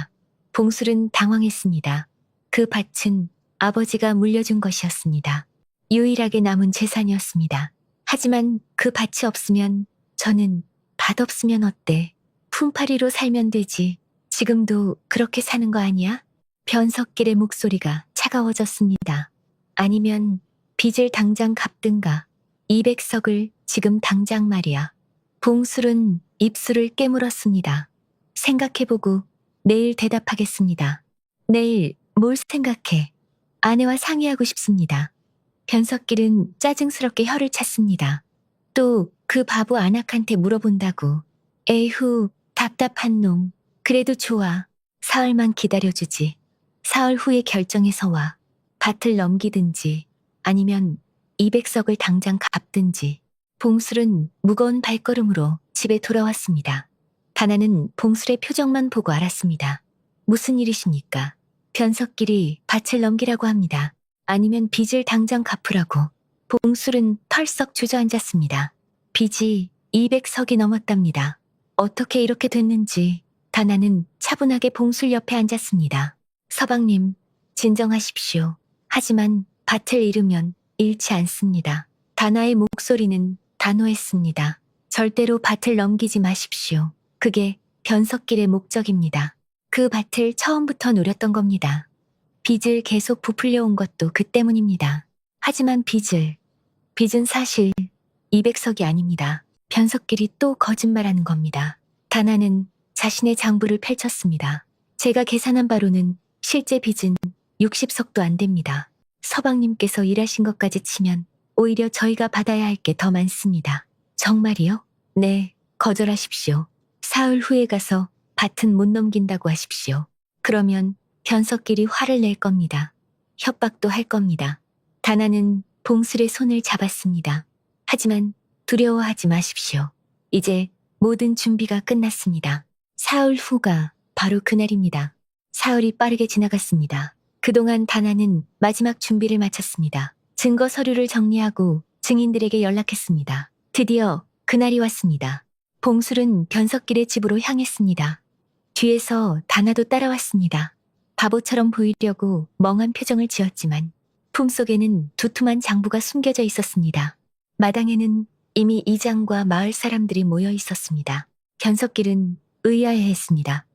봉술은 당황했습니다. 그 밭은 아버지가 물려준 것이었습니다. 유일하게 남은 재산이었습니다. 하지만 그 밭이 없으면 저는 밭 없으면 어때? 품팔이로 살면 되지. 지금도 그렇게 사는 거 아니야? 변석길의 목소리가 차가워졌습니다. 아니면 빚을 당장 갚든가. 200석을 지금 당장 말이야. 봉술은 입술을 깨물었습니다. 생각해보고 내일 대답하겠습니다. 내일 뭘 생각해? 아내와 상의하고 싶습니다. 변석길은 짜증스럽게 혀를 찼습니다. 또 그 바보 안악한테 물어본다고. 에휴, 답답한 놈. 그래도 좋아. 사흘만 기다려주지. 사흘 후에 결정해서 와. 밭을 넘기든지 아니면 200석을 당장 갚든지. 봉술은 무거운 발걸음으로 집에 돌아왔습니다. 다나는 봉술의 표정만 보고 알았습니다. 무슨 일이십니까? 변석길이 밭을 넘기라고 합니다. 아니면 빚을 당장 갚으라고. 봉술은 털썩 주저앉았습니다. 빚이 200석이 넘었답니다. 어떻게 이렇게 됐는지 다나는 차분하게 봉술 옆에 앉았습니다. 서방님, 진정하십시오. 하지만 밭을 잃으면 잃지 않습니다. 다나의 목소리는 단호했습니다. 절대로 밭을 넘기지 마십시오. 그게 변석길의 목적입니다. 그 밭을 처음부터 노렸던 겁니다. 빚을 계속 부풀려 온 것도 그 때문입니다. 하지만 빚은 사실 200석이 아닙니다. 변석길이 또 거짓말하는 겁니다. 다나는 자신의 장부를 펼쳤습니다. 제가 계산한 바로는 실제 빚은 60석도 안 됩니다. 서방님께서 일하신 것까지 치면 오히려 저희가 받아야 할 게 더 많습니다. 정말이요? 네, 거절하십시오. 사흘 후에 가서 밭은 못 넘긴다고 하십시오. 그러면 변석길이 화를 낼 겁니다. 협박도 할 겁니다. 다나는 봉술의 손을 잡았습니다. 하지만 두려워하지 마십시오. 이제 모든 준비가 끝났습니다. 사흘 후가 바로 그날입니다. 사흘이 빠르게 지나갔습니다. 그동안 다나는 마지막 준비를 마쳤습니다. 증거 서류를 정리하고 증인들에게 연락했습니다. 드디어 그날이 왔습니다. 봉술은 변석길의 집으로 향했습니다. 뒤에서 다나도 따라왔습니다. 바보처럼 보이려고 멍한 표정을 지었지만 품속에는 두툼한 장부가 숨겨져 있었습니다. 마당에는 이미 이장과 마을 사람들이 모여 있었습니다. 변석길은 의아해했습니다.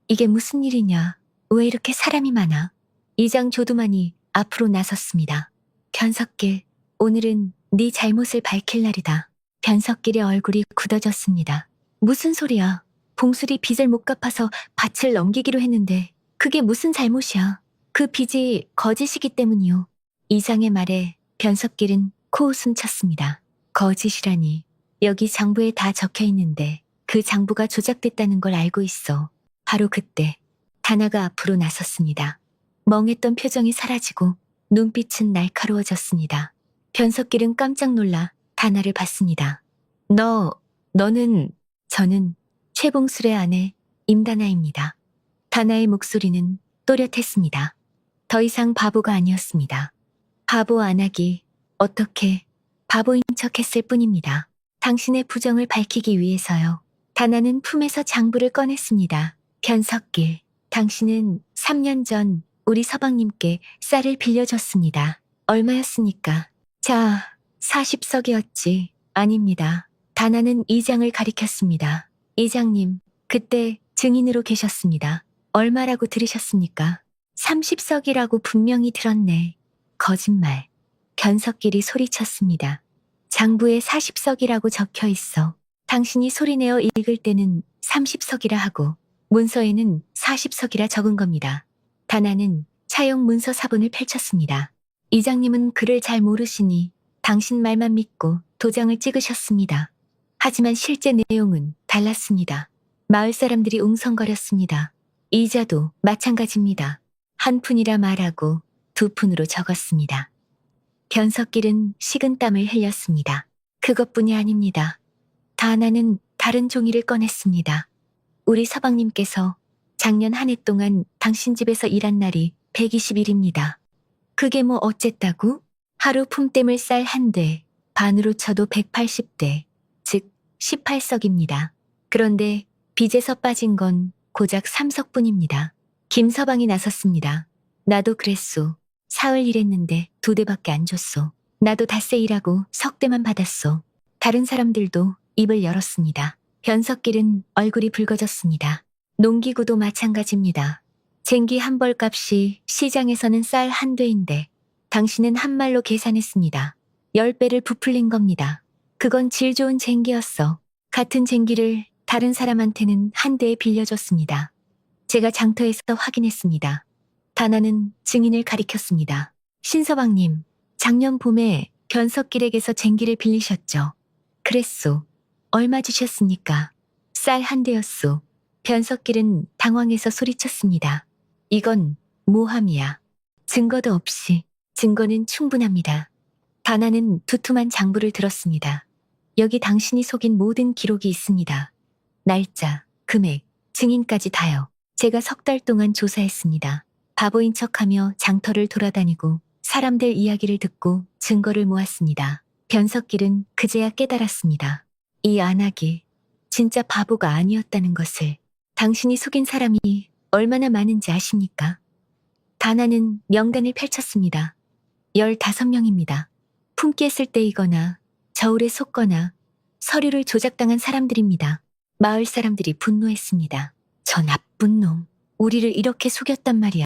이게 무슨 일이냐? 왜 이렇게 사람이 많아? 이장 조두만이 앞으로 나섰습니다. 변석길, 오늘은 네 잘못을 밝힐 날이다. 변석길의 얼굴이 굳어졌습니다. 무슨 소리야? 봉술이 빚을 못 갚아서 밭을 넘기기로 했는데 그게 무슨 잘못이야? 그 빚이 거짓이기 때문이요. 이장의 말에 변석길은 코웃음 쳤습니다. 거짓이라니. 여기 장부에 다 적혀 있는데 그 장부가 조작됐다는 걸 알고 있어. 바로 그때 다나가 앞으로 나섰습니다. 멍했던 표정이 사라지고 눈빛은 날카로워졌습니다. 변석길은 깜짝 놀라 다나를 봤습니다. 너는 저는 최봉술의 아내 임다나입니다. 다나의 목소리는 또렷했습니다. 더 이상 바보가 아니었습니다. 바보 안 하기 어떻게 바보인 척 했을 뿐입니다. 당신의 부정을 밝히기 위해서요. 다나는 품에서 장부를 꺼냈습니다. 변석길, 당신은 3년 전 우리 서방님께 쌀을 빌려줬습니다. 얼마였습니까? 자, 40석이었지. 아닙니다. 다나는 이장을 가리켰습니다. 이장님, 그때 증인으로 계셨습니다. 얼마라고 들으셨습니까? 30석이라고 분명히 들었네. 거짓말. 변석길이 소리쳤습니다. 장부에 40석이라고 적혀 있어. 당신이 소리내어 읽을 때는 30석이라 하고 문서에는 40석이라 적은 겁니다. 다나는 차용 문서 사본을 펼쳤습니다. 이장님은 글을 잘 모르시니 당신 말만 믿고 도장을 찍으셨습니다. 하지만 실제 내용은 달랐습니다. 마을 사람들이 웅성거렸습니다. 이자도 마찬가지입니다. 한 푼이라 말하고 2푼으로 적었습니다. 변석길은 식은땀을 흘렸습니다. 그것뿐이 아닙니다. 다나는 다른 종이를 꺼냈습니다. 우리 서방님께서 작년 한 해 동안 당신 집에서 일한 날이 120일입니다. 그게 뭐 어쨌다고? 하루 품댐을 쌀 한 대, 반으로 쳐도 180대, 즉 18석입니다. 그런데 빚에서 빠진 건 고작 3석뿐입니다. 김서방이 나섰습니다. 나도 그랬소. 사흘 일했는데 2대밖에 안 줬소. 나도 닷새 일하고 석대만 받았소. 다른 사람들도 입을 열었습니다. 변석길은 얼굴이 붉어졌습니다. 농기구도 마찬가지입니다. 쟁기 한 벌 값이 시장에서는 쌀 한 대인데 당신은 한 말로 계산했습니다. 10배를 부풀린 겁니다. 그건 질 좋은 쟁기였어. 같은 쟁기를 다른 사람한테는 한 대에 빌려줬습니다. 제가 장터에서 확인했습니다. 다나는 증인을 가리켰습니다. 신서방님, 작년 봄에 변석길에게서 쟁기를 빌리셨죠? 그랬소. 얼마 주셨습니까? 쌀 한 대였소. 변석길은 당황해서 소리쳤습니다. 이건 모함이야. 증거도 없이. 증거는 충분합니다. 다나는 두툼한 장부를 들었습니다. 여기 당신이 속인 모든 기록이 있습니다. 날짜, 금액, 증인까지 다요. 제가 3달 동안 조사했습니다. 바보인 척하며 장터를 돌아다니고 사람들 이야기를 듣고 증거를 모았습니다. 변석길은 그제야 깨달았습니다. 이 안하기, 진짜 바보가 아니었다는 것을. 당신이 속인 사람이 얼마나 많은지 아십니까? 다나는 명단을 펼쳤습니다. 15명입니다. 품기에 쓸데이거나 저울에 속거나 서류를 조작당한 사람들입니다. 마을 사람들이 분노했습니다. 저 나쁜 놈, 우리를 이렇게 속였단 말이야.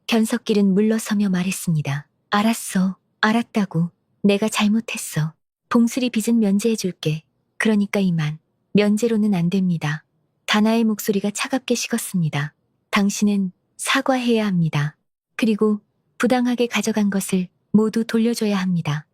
변석길은 물러서며 말했습니다. 알았어, 알았다고. 내가 잘못했어. 봉수리 빚은 면제해줄게. 그러니까 이만. 면제로는 안 됩니다. 다나의 목소리가 차갑게 식었습니다. 당신은 사과해야 합니다. 그리고 부당하게 가져간 것을 모두 돌려줘야 합니다.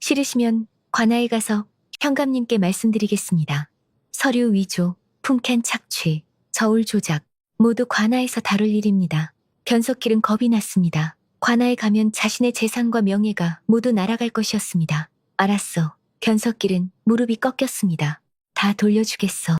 싫으시면 관아에 가서 현감님께 말씀드리겠습니다. 서류 위조, 품캔 착취, 저울 조작, 모두 관아에서 다룰 일입니다. 변석길은 겁이 났습니다. 관아에 가면 자신의 재산과 명예가 모두 날아갈 것이었습니다. 알았어. 변석길은 무릎이 꺾였습니다. 다 돌려주겠어.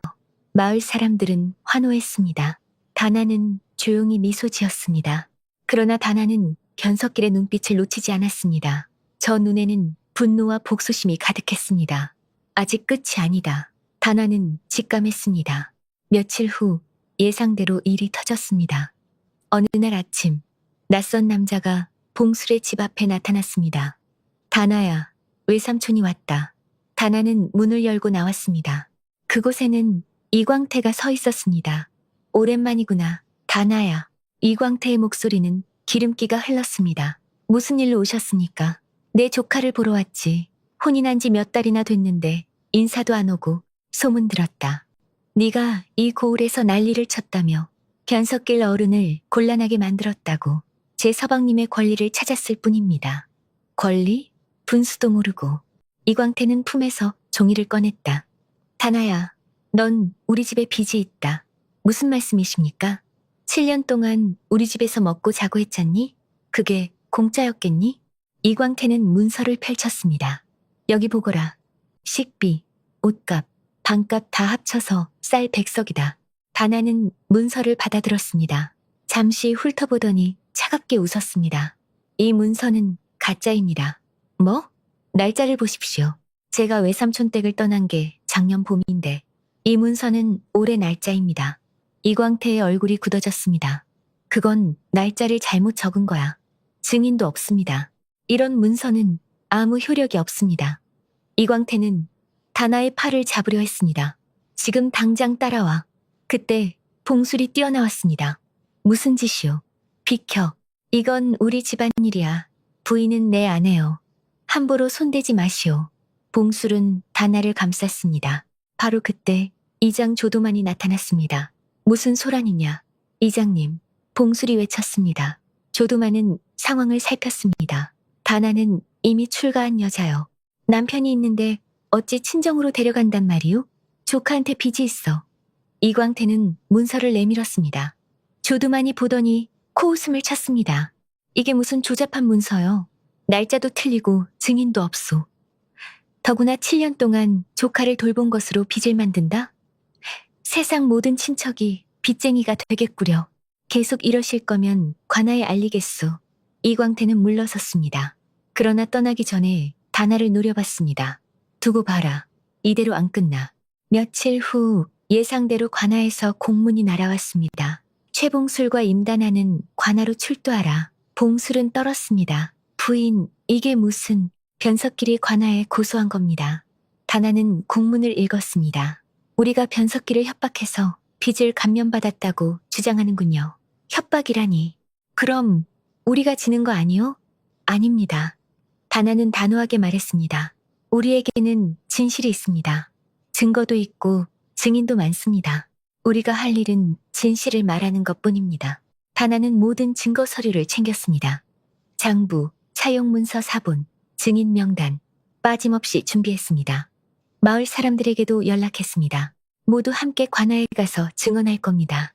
마을 사람들은 환호했습니다. 다나는 조용히 미소 지었습니다. 그러나 다나는 변석길의 눈빛을 놓치지 않았습니다. 저 눈에는 분노와 복수심이 가득했습니다. 아직 끝이 아니다. 다나는 직감했습니다. 며칠 후 예상대로 일이 터졌습니다. 어느 날 아침 낯선 남자가 봉술의 집 앞에 나타났습니다. 다나야, 외삼촌이 왔다. 다나는 문을 열고 나왔습니다. 그곳에는 이광태가 서 있었습니다. 오랜만이구나, 다나야. 이광태의 목소리는 기름기가 흘렀습니다. 무슨 일로 오셨습니까? 내 조카를 보러 왔지. 혼인한 지 몇 달이나 됐는데 인사도 안 오고 소문 들었다. 네가 이 고을에서 난리를 쳤다며 변석길 어른을 곤란하게 만들었다고. 제 서방님의 권리를 찾았을 뿐입니다. 권리? 분수도 모르고. 이광태는 품에서 종이를 꺼냈다. 다나야, 넌 우리 집에 빚이 있다. 무슨 말씀이십니까? 7년 동안 우리 집에서 먹고 자고 했잖니? 그게 공짜였겠니? 이광태는 문서를 펼쳤습니다. 여기 보거라. 식비, 옷값, 방값 다 합쳐서 쌀 100석이다. 다나는 문서를 받아들었습니다. 잠시 훑어보더니 차갑게 웃었습니다. 이 문서는 가짜입니다. 뭐? 날짜를 보십시오. 제가 외삼촌 댁을 떠난 게 작년 봄인데 이 문서는 올해 날짜입니다. 이광태의 얼굴이 굳어졌습니다. 그건 날짜를 잘못 적은 거야. 증인도 없습니다. 이런 문서는 아무 효력이 없습니다. 이광태는 다나의 팔을 잡으려 했습니다. 지금 당장 따라와. 그때 봉술이 뛰어나왔습니다. 무슨 짓이오? 비켜. 이건 우리 집안일이야. 부인은 내 아내요. 함부로 손대지 마시오. 봉술은 다나를 감쌌습니다. 바로 그때 이장 조도만이 나타났습니다. 무슨 소란이냐? 이장님, 봉술이 외쳤습니다. 조도만은 상황을 살폈습니다. 다나는 이미 출가한 여자요. 남편이 있는데 어찌 친정으로 데려간단 말이오? 조카한테 빚이 있어. 이광태는 문서를 내밀었습니다. 조도만이 보더니 코웃음을 쳤습니다. 이게 무슨 조잡한 문서요. 날짜도 틀리고 증인도 없소. 더구나 7년 동안 조카를 돌본 것으로 빚을 만든다? 세상 모든 친척이 빚쟁이가 되겠구려. 계속 이러실 거면 관아에 알리겠소. 이광태는 물러섰습니다. 그러나 떠나기 전에 다나를 노려봤습니다. 두고 봐라. 이대로 안 끝나. 며칠 후 예상대로 관아에서 공문이 날아왔습니다. 최봉술과 임단아는 관아로 출두하라. 봉술은 떨었습니다. 부인, 이게 무슨... 변석길이 관아에 고소한 겁니다. 다나는 공문을 읽었습니다. 우리가 변석길을 협박해서 빚을 감면받았다고 주장하는군요. 협박이라니. 그럼 우리가 지는 거 아니요? 아닙니다. 다나는 단호하게 말했습니다. 우리에게는 진실이 있습니다. 증거도 있고 증인도 많습니다. 우리가 할 일은 진실을 말하는 것뿐입니다. 다나는 모든 증거 서류를 챙겼습니다. 장부, 차용문서 사본, 증인 명단, 빠짐없이 준비했습니다. 마을 사람들에게도 연락했습니다. 모두 함께 관아에 가서 증언할 겁니다.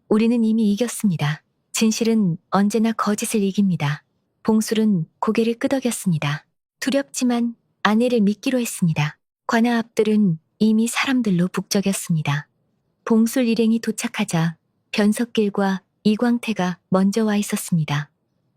우리는 이미 이겼습니다. 진실은 언제나 거짓을 이깁니다. 봉술은 고개를 끄덕였습니다. 두렵지만 아내를 믿기로 했습니다. 관아 앞들은 이미 사람들로 북적였습니다. 봉술 일행이 도착하자 변석길과 이광태가 먼저 와 있었습니다.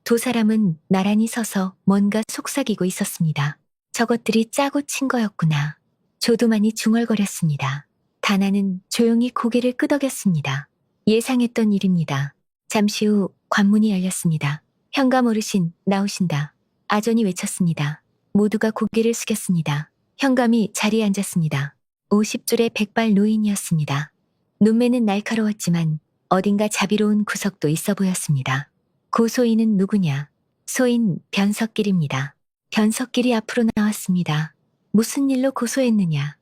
두 사람은 나란히 서서 뭔가 속삭이고 있었습니다. 저것들이 짜고 친 거였구나. 조두만이 중얼거렸습니다. 다나는 조용히 고개를 끄덕였습니다. 예상했던 일입니다. 잠시 후 관문이 열렸습니다. 현감 어르신 나오신다. 아전이 외쳤습니다. 모두가 고개를 숙였습니다. 현감이 자리에 앉았습니다. 50줄의 백발 노인이었습니다. 눈매는 날카로웠지만 어딘가 자비로운 구석도 있어 보였습니다. 고소인은 누구냐? 소인 변석길입니다. 변석길이 앞으로 나왔습니다. 무슨 일로 고소했느냐?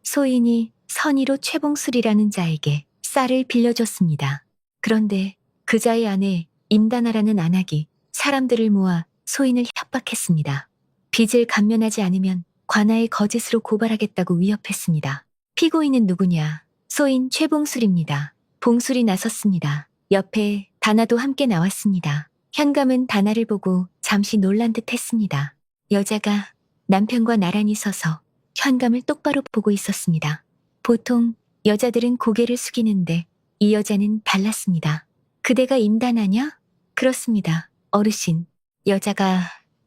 소인이 선의로 최봉술이라는 자에게 쌀을 빌려줬습니다. 그런데 그 자의 아내 임다나라는 안악이 사람들을 모아 소인을 협박했습니다. 빚을 감면하지 않으면 관아에 거짓으로 고발하겠다고 위협했습니다. 피고인은 누구냐? 소인 최봉술입니다. 봉술이 나섰습니다. 옆에 다나도 함께 나왔습니다. 현감은 다나를 보고 잠시 놀란 듯 했습니다. 여자가 남편과 나란히 서서 현감을 똑바로 보고 있었습니다. 보통 여자들은 고개를 숙이는데 이 여자는 달랐습니다. 그대가 임다나냐? 그렇습니다. 어르신. 여자가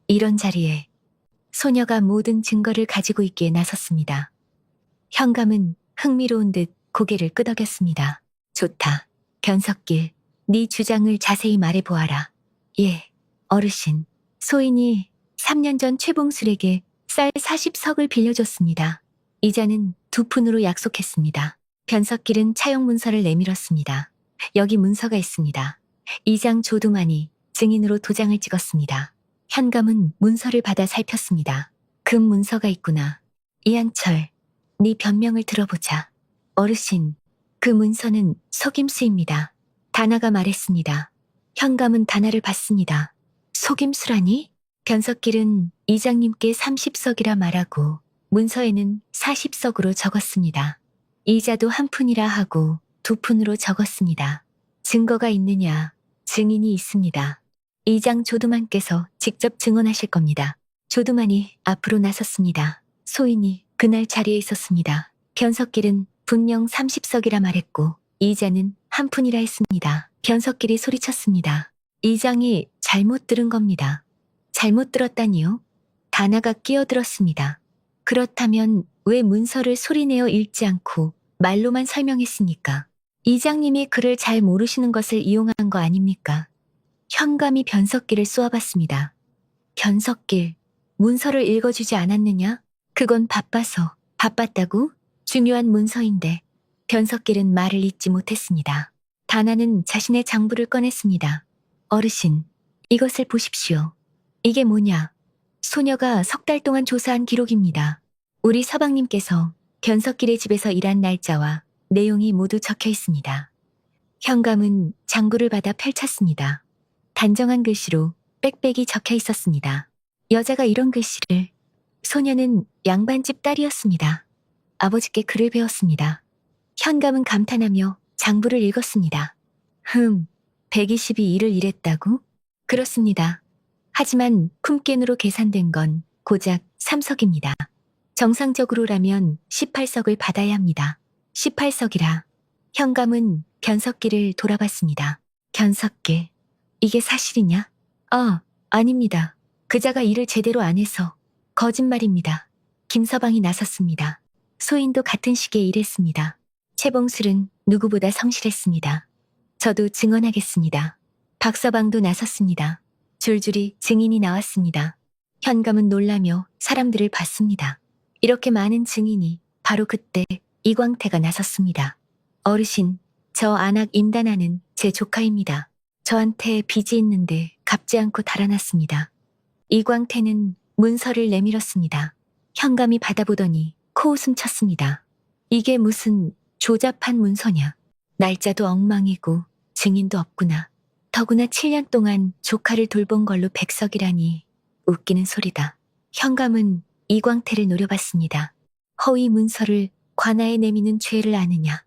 이런 자리에 소녀가 모든 증거를 가지고 있기에 나섰습니다. 현감은 흥미로운 듯 고개를 끄덕였습니다. 좋다. 변석길, 네 주장을 자세히 말해보아라. 예, 어르신. 소인이 3년 전 최봉술에게 쌀 40석을 빌려줬습니다. 이자는 2푼으로 약속했습니다. 변석길은 차용 문서를 내밀었습니다. 여기 문서가 있습니다. 이장 조두만이 증인으로 도장을 찍었습니다. 현감은 문서를 받아 살폈습니다. 금 문서가 있구나. 이한철, 네 변명을 들어보자. 어르신, 그 문서는 속임수입니다. 다나가 말했습니다. 현감은 다나를 봤습니다. 속임수라니? 변석길은 이장님께 30석이라 말하고 문서에는 40석으로 적었습니다. 이자도 1푼이라 하고 2푼으로 적었습니다. 증거가 있느냐? 증인이 있습니다. 이장 조두만께서 직접 증언하실 겁니다. 조두만이 앞으로 나섰습니다. 소인이 그날 자리에 있었습니다. 변석길은 분명 30석이라 말했고 이자는 1푼이라 했습니다. 변석길이 소리쳤습니다. 이장이 잘못 들은 겁니다. 잘못 들었다니요? 다나가 끼어들었습니다. 그렇다면 왜 문서를 소리내어 읽지 않고 말로만 설명했습니까? 이장님이 글을 잘 모르시는 것을 이용한 거 아닙니까? 현감이 변석길을 쏘아봤습니다. 변석길, 문서를 읽어주지 않았느냐? 그건 바빠서. 바빴다고? 중요한 문서인데. 변석길은 말을 잇지 못했습니다. 다나는 자신의 장부를 꺼냈습니다. 어르신, 이것을 보십시오. 이게 뭐냐? 소녀가 3달 동안 조사한 기록입니다. 우리 서방님께서 변석길의 집에서 일한 날짜와 내용이 모두 적혀 있습니다. 현감은 장부를 받아 펼쳤습니다. 단정한 글씨로 빽빽이 적혀 있었습니다. 여자가 이런 글씨를. 소녀는 양반집 딸이었습니다. 아버지께 글을 배웠습니다. 현감은 감탄하며 장부를 읽었습니다. 120이 일을 일했다고? 그렇습니다. 하지만 품꾼으로 계산된 건 고작 3석입니다. 정상적으로라면 18석을 받아야 합니다. 18석이라 현감은 변석기를 돌아봤습니다. 변석기, 이게 사실이냐? 아닙니다. 그자가 일을 제대로 안 해서 거짓말입니다. 김서방이 나섰습니다. 소인도 같은 시기에 일했습니다. 최봉술은 누구보다 성실했습니다. 저도 증언하겠습니다. 박서방도 나섰습니다. 줄줄이 증인이 나왔습니다. 현감은 놀라며 사람들을 봤습니다. 이렇게 많은 증인이 바로 그때 이광태가 나섰습니다. 어르신, 저 안악 임단아는 제 조카입니다. 저한테 빚이 있는데 갚지 않고 달아났습니다. 이광태는 문서를 내밀었습니다. 현감이 받아보더니 코웃음 쳤습니다. 이게 무슨 조잡한 문서냐. 날짜도 엉망이고 증인도 없구나. 더구나 7년 동안 조카를 돌본 걸로 백석이라니 웃기는 소리다. 현감은 이광태를 노려봤습니다. 허위 문서를 관아에 내미는 죄를 아느냐.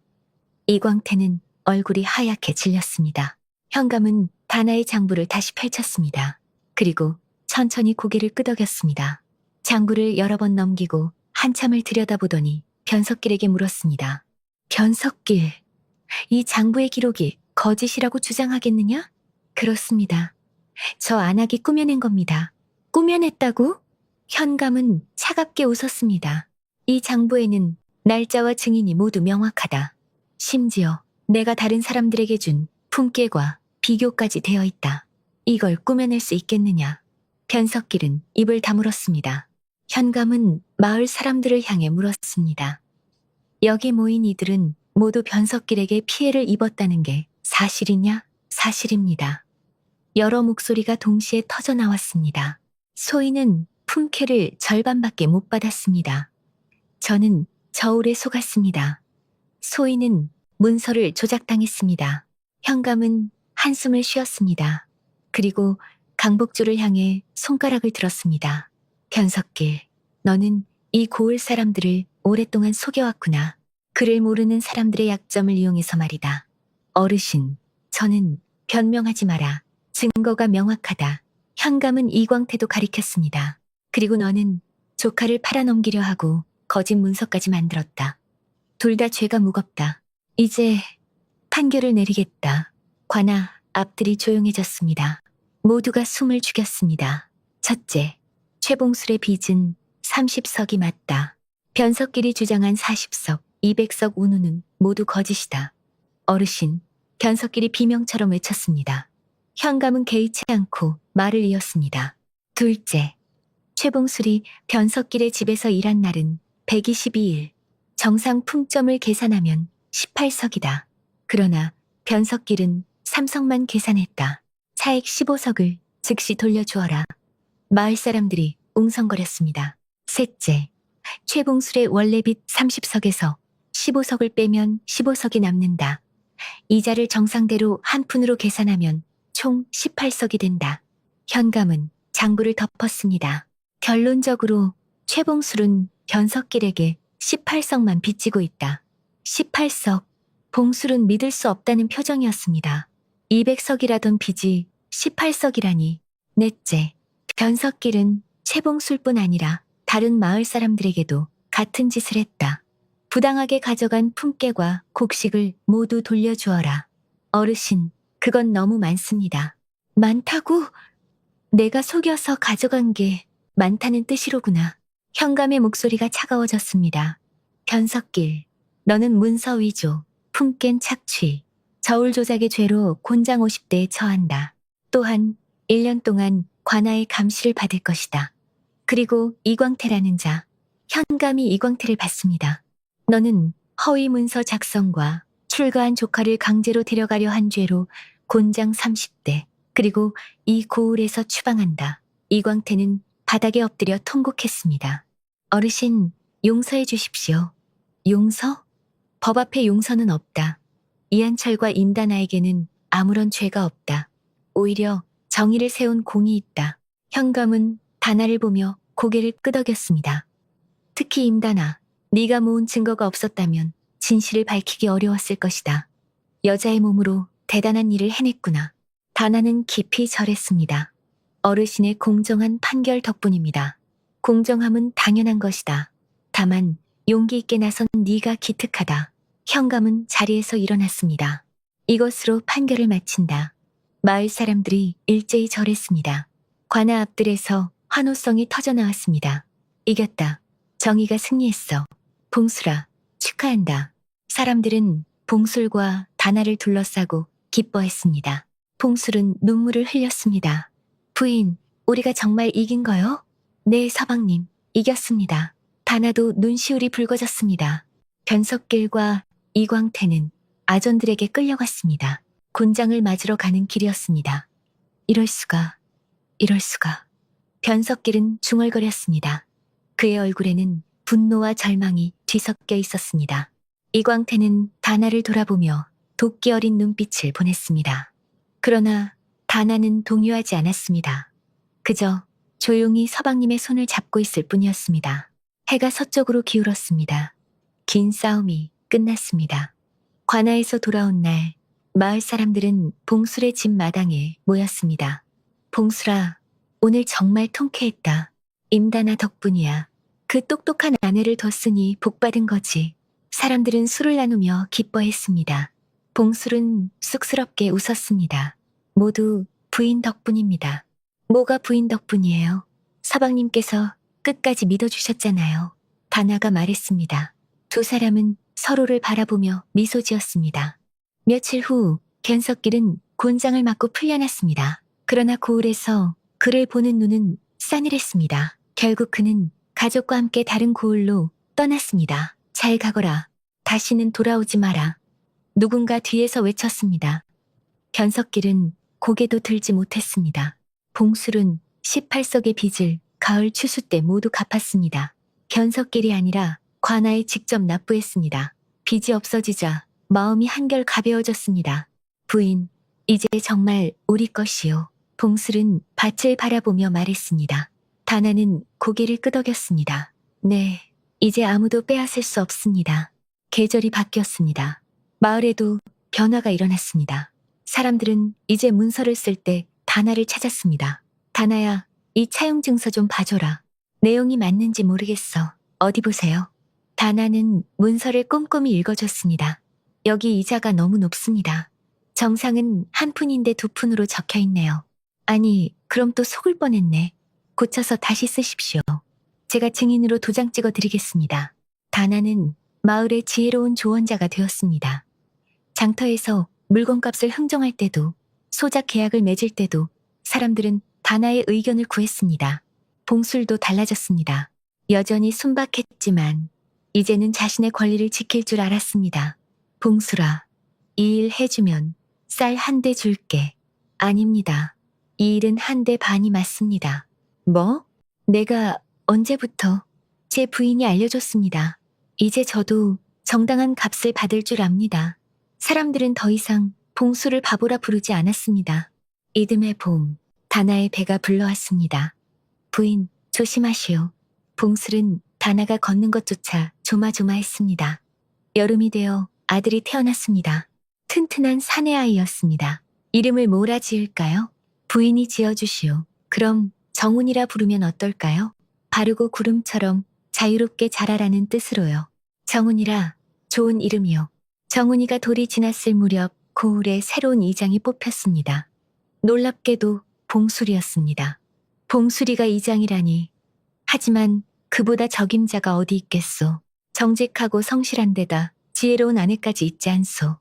이광태는 얼굴이 하얗게 질렸습니다. 현감은 단아의 장부를 다시 펼쳤습니다. 그리고 천천히 고개를 끄덕였습니다. 장부를 여러 번 넘기고 한참을 들여다보더니 변석길에게 물었습니다. 변석길, 이 장부의 기록이 거짓이라고 주장하겠느냐? 그렇습니다. 저 안악이 꾸며낸 겁니다. 꾸며냈다고? 현감은 차갑게 웃었습니다. 이 장부에는 날짜와 증인이 모두 명확하다. 심지어 내가 다른 사람들에게 준 품계과 비교까지 되어 있다. 이걸 꾸며낼 수 있겠느냐? 변석길은 입을 다물었습니다. 현감은 마을 사람들을 향해 물었습니다. 여기 모인 이들은 모두 변석길에게 피해를 입었다는 게 사실이냐? 사실입니다. 여러 목소리가 동시에 터져 나왔습니다. 소인은 품캐를 절반밖에 못 받았습니다. 저는 저울에 속았습니다. 소인은 문서를 조작당했습니다. 현감은 한숨을 쉬었습니다. 그리고 강복주를 향해 손가락을 들었습니다. 변석길, 너는 이 고을 사람들을 오랫동안 속여왔구나. 그를 모르는 사람들의 약점을 이용해서 말이다. 어르신, 저는 변명하지 마라. 증거가 명확하다. 현감은 이광태도 가리켰습니다. 그리고 너는 조카를 팔아넘기려 하고 거짓 문서까지 만들었다. 둘 다 죄가 무겁다. 이제 판결을 내리겠다. 관아, 앞들이 조용해졌습니다. 모두가 숨을 죽였습니다. 첫째, 최봉술의 빚은 30석이 맞다. 변석길이 주장한 40석, 200석 운우는 모두 거짓이다. 어르신, 변석길이 비명처럼 외쳤습니다. 현감은 개의치 않고 말을 이었습니다. 둘째, 최봉술이 변석길의 집에서 일한 날은 122일, 정상 품점을 계산하면 18석이다. 그러나 변석길은 3석만 계산했다. 차액 15석을 즉시 돌려주어라. 마을 사람들이 웅성거렸습니다. 셋째, 최봉술의 원래 빚 30석에서 15석을 빼면 15석이 남는다. 이자를 정상대로 한 푼으로 계산하면 총 18석이 된다. 현감은 장부를 덮었습니다. 결론적으로 최봉술은 변석길에게 18석만 빚지고 있다. 18석, 봉술은 믿을 수 없다는 표정이었습니다. 200석이라던 빚이 18석이라니. 넷째, 변석길은 최봉술뿐 아니라 다른 마을 사람들에게도 같은 짓을 했다. 부당하게 가져간 품계과 곡식을 모두 돌려주어라. 어르신, 그건 너무 많습니다. 많다고? 내가 속여서 가져간 게 많다는 뜻이로구나. 현감의 목소리가 차가워졌습니다. 변석길, 너는 문서 위조, 품껜 착취, 저울 조작의 죄로 곤장 50대에 처한다. 또한 1년 동안 관아의 감시를 받을 것이다. 그리고 이광태라는 자, 현감이 이광태를 받습니다. 너는 허위 문서 작성과 출가한 조카를 강제로 데려가려 한 죄로 곤장 30대, 그리고 이 고을에서 추방한다. 이광태는 바닥에 엎드려 통곡했습니다. 어르신, 용서해 주십시오. 용서? 법 앞에 용서는 없다. 이한철과 임다나에게는 아무런 죄가 없다. 오히려 정의를 세운 공이 있다. 현감은 다나를 보며 고개를 끄덕였습니다. 특히 임다나, 네가 모은 증거가 없었다면 진실을 밝히기 어려웠을 것이다. 여자의 몸으로 대단한 일을 해냈구나. 다나는 깊이 절했습니다. 어르신의 공정한 판결 덕분입니다. 공정함은 당연한 것이다. 다만 용기 있게 나선 네가 기특하다. 현감은 자리에서 일어났습니다. 이것으로 판결을 마친다. 마을 사람들이 일제히 절했습니다. 관아 앞들에서 환호성이 터져나왔습니다. 이겼다. 정의가 승리했어. 봉술아, 축하한다. 사람들은 봉술과 다나를 둘러싸고 기뻐했습니다. 봉술은 눈물을 흘렸습니다. 부인, 우리가 정말 이긴 거요? 네, 서방님, 이겼습니다. 다나도 눈시울이 붉어졌습니다. 변석길과 이광태는 아전들에게 끌려갔습니다. 곤장을 맞으러 가는 길이었습니다. 이럴 수가, 이럴 수가. 변석길은 중얼거렸습니다. 그의 얼굴에는 분노와 절망이 뒤섞여 있었습니다. 이광태는 다나를 돌아보며 도끼 어린 눈빛을 보냈습니다. 그러나 다나는 동요하지 않았습니다. 그저 조용히 서방님의 손을 잡고 있을 뿐이었습니다. 해가 서쪽으로 기울었습니다. 긴 싸움이 끝났습니다. 관아에서 돌아온 날, 마을 사람들은 봉술의 집 마당에 모였습니다. 봉술아, 오늘 정말 통쾌했다. 임다나 덕분이야. 그 똑똑한 아내를 뒀으니 복받은 거지. 사람들은 술을 나누며 기뻐했습니다. 봉술은 쑥스럽게 웃었습니다. 모두 부인 덕분입니다. 뭐가 부인 덕분이에요? 서방님께서 끝까지 믿어주셨잖아요. 다나가 말했습니다. 두 사람은 서로를 바라보며 미소 지었습니다. 며칠 후 견석길은 곤장을 맞고 풀려났습니다. 그러나 고을에서 그를 보는 눈은 싸늘했습니다. 결국 그는 가족과 함께 다른 고을로 떠났습니다. 잘 가거라. 다시는 돌아오지 마라. 누군가 뒤에서 외쳤습니다. 견석길은 고개도 들지 못했습니다. 봉술은 18석의 빚을 가을 추수 때 모두 갚았습니다. 견석길이 아니라 관아에 직접 납부했습니다. 빚이 없어지자 마음이 한결 가벼워졌습니다. 부인, 이제 정말 우리 것이요. 봉술은 밭을 바라보며 말했습니다. 다나는 고개를 끄덕였습니다. 네, 이제 아무도 빼앗을 수 없습니다. 계절이 바뀌었습니다. 마을에도 변화가 일어났습니다. 사람들은 이제 문서를 쓸 때 다나를 찾았습니다. 다나야, 이 차용 증서 좀 봐줘라. 내용이 맞는지 모르겠어. 어디 보세요. 다나는 문서를 꼼꼼히 읽어줬습니다. 여기 이자가 너무 높습니다. 정상은 한 푼인데 두 푼으로 적혀 있네요. 아니, 그럼 또 속을 뻔했네. 고쳐서 다시 쓰십시오. 제가 증인으로 도장 찍어 드리겠습니다. 다나는 마을의 지혜로운 조언자가 되었습니다. 장터에서 물건값을 흥정할 때도, 소작 계약을 맺을 때도 사람들은 다나의 의견을 구했습니다. 봉술도 달라졌습니다. 여전히 순박했지만 이제는 자신의 권리를 지킬 줄 알았습니다. 봉술아, 이 일 해주면 쌀 한 대 줄게. 아닙니다. 이 일은 한 대 반이 맞습니다. 뭐? 내가 언제부터? 제 부인이 알려줬습니다. 이제 저도 정당한 값을 받을 줄 압니다. 사람들은 더 이상 봉수를 바보라 부르지 않았습니다. 이듬해 봄, 다나의 배가 불러왔습니다. 부인, 조심하시오. 봉술은 다나가 걷는 것조차 조마조마했습니다. 여름이 되어 아들이 태어났습니다. 튼튼한 사내아이였습니다. 이름을 뭐라 지을까요? 부인이 지어주시오. 그럼 정훈이라 부르면 어떨까요? 바르고 구름처럼 자유롭게 자라라는 뜻으로요. 정훈이라 좋은 이름이요. 정훈이가 돌이 지났을 무렵 고을에 새로운 이장이 뽑혔습니다. 놀랍게도 봉술이었습니다. 봉술이가 이장이라니. 하지만 그보다 적임자가 어디 있겠소. 정직하고 성실한 데다 지혜로운 아내까지 있지 않소.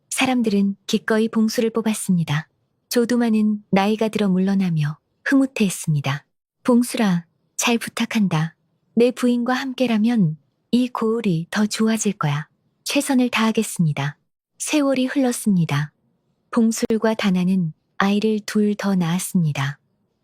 사람들은 기꺼이 봉술을 뽑았습니다. 조두만은 나이가 들어 물러나며 흐뭇해했습니다. 봉술아, 잘 부탁한다. 내 부인과 함께라면 이 고을이 더 좋아질 거야. 최선을 다하겠습니다. 세월이 흘렀습니다. 봉술과 다나는 아이를 둘 더 낳았습니다.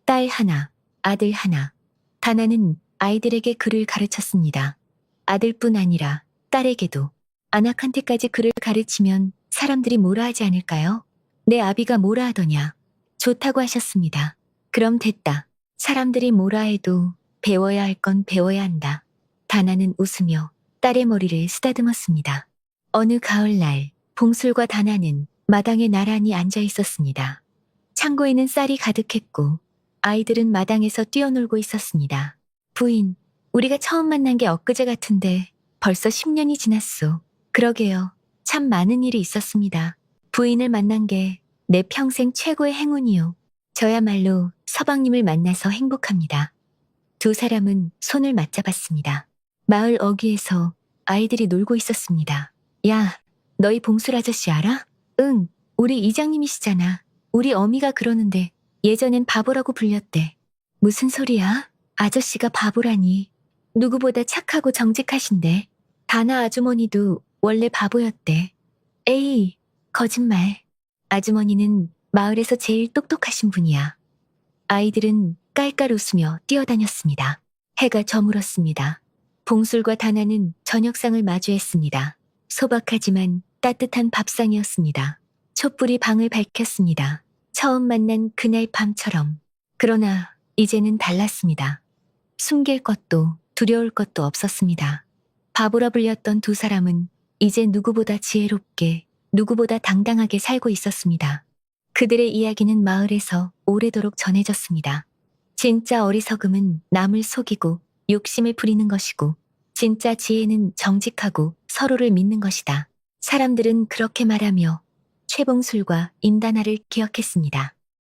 딸 하나, 아들 하나. 다나는 아이들에게 글을 가르쳤습니다. 아들뿐 아니라 딸에게도. 아낙한테까지 글을 가르치면 사람들이 뭐라 하지 않을까요? 내 아비가 뭐라 하더냐. 좋다고 하셨습니다. 그럼 됐다. 사람들이 뭐라 해도 배워야 할 건 배워야 한다. 다나는 웃으며 딸의 머리를 쓰다듬었습니다. 어느 가을날, 봉술과 다나는 마당에 나란히 앉아 있었습니다. 창고에는 쌀이 가득했고 아이들은 마당에서 뛰어놀고 있었습니다. 부인, 우리가 처음 만난 게 엊그제 같은데 벌써 10년이 지났소. 그러게요. 참 많은 일이 있었습니다. 부인을 만난 게 내 평생 최고의 행운이요. 저야말로 서방님을 만나서 행복합니다. 두 사람은 손을 맞잡았습니다. 마을 어귀에서 아이들이 놀고 있었습니다. 야, 너희 봉술 아저씨 알아? 응, 우리 이장님이시잖아. 우리 어미가 그러는데 예전엔 바보라고 불렸대. 무슨 소리야? 아저씨가 바보라니. 누구보다 착하고 정직하신데. 다나 아주머니도 원래 바보였대. 에이, 거짓말. 아주머니는 마을에서 제일 똑똑하신 분이야. 아이들은 깔깔 웃으며 뛰어다녔습니다. 해가 저물었습니다. 봉술과 다나는 저녁상을 마주했습니다. 소박하지만 따뜻한 밥상이었습니다. 촛불이 방을 밝혔습니다. 처음 만난 그날 밤처럼. 그러나 이제는 달랐습니다. 숨길 것도 두려울 것도 없었습니다. 바보라 불렸던 두 사람은 이제 누구보다 지혜롭게, 누구보다 당당하게 살고 있었습니다. 그들의 이야기는 마을에서 오래도록 전해졌습니다. 진짜 어리석음은 남을 속이고 욕심을 부리는 것이고, 진짜 지혜는 정직하고 서로를 믿는 것이다. 사람들은 그렇게 말하며 최봉술과 임다나를 기억했습니다.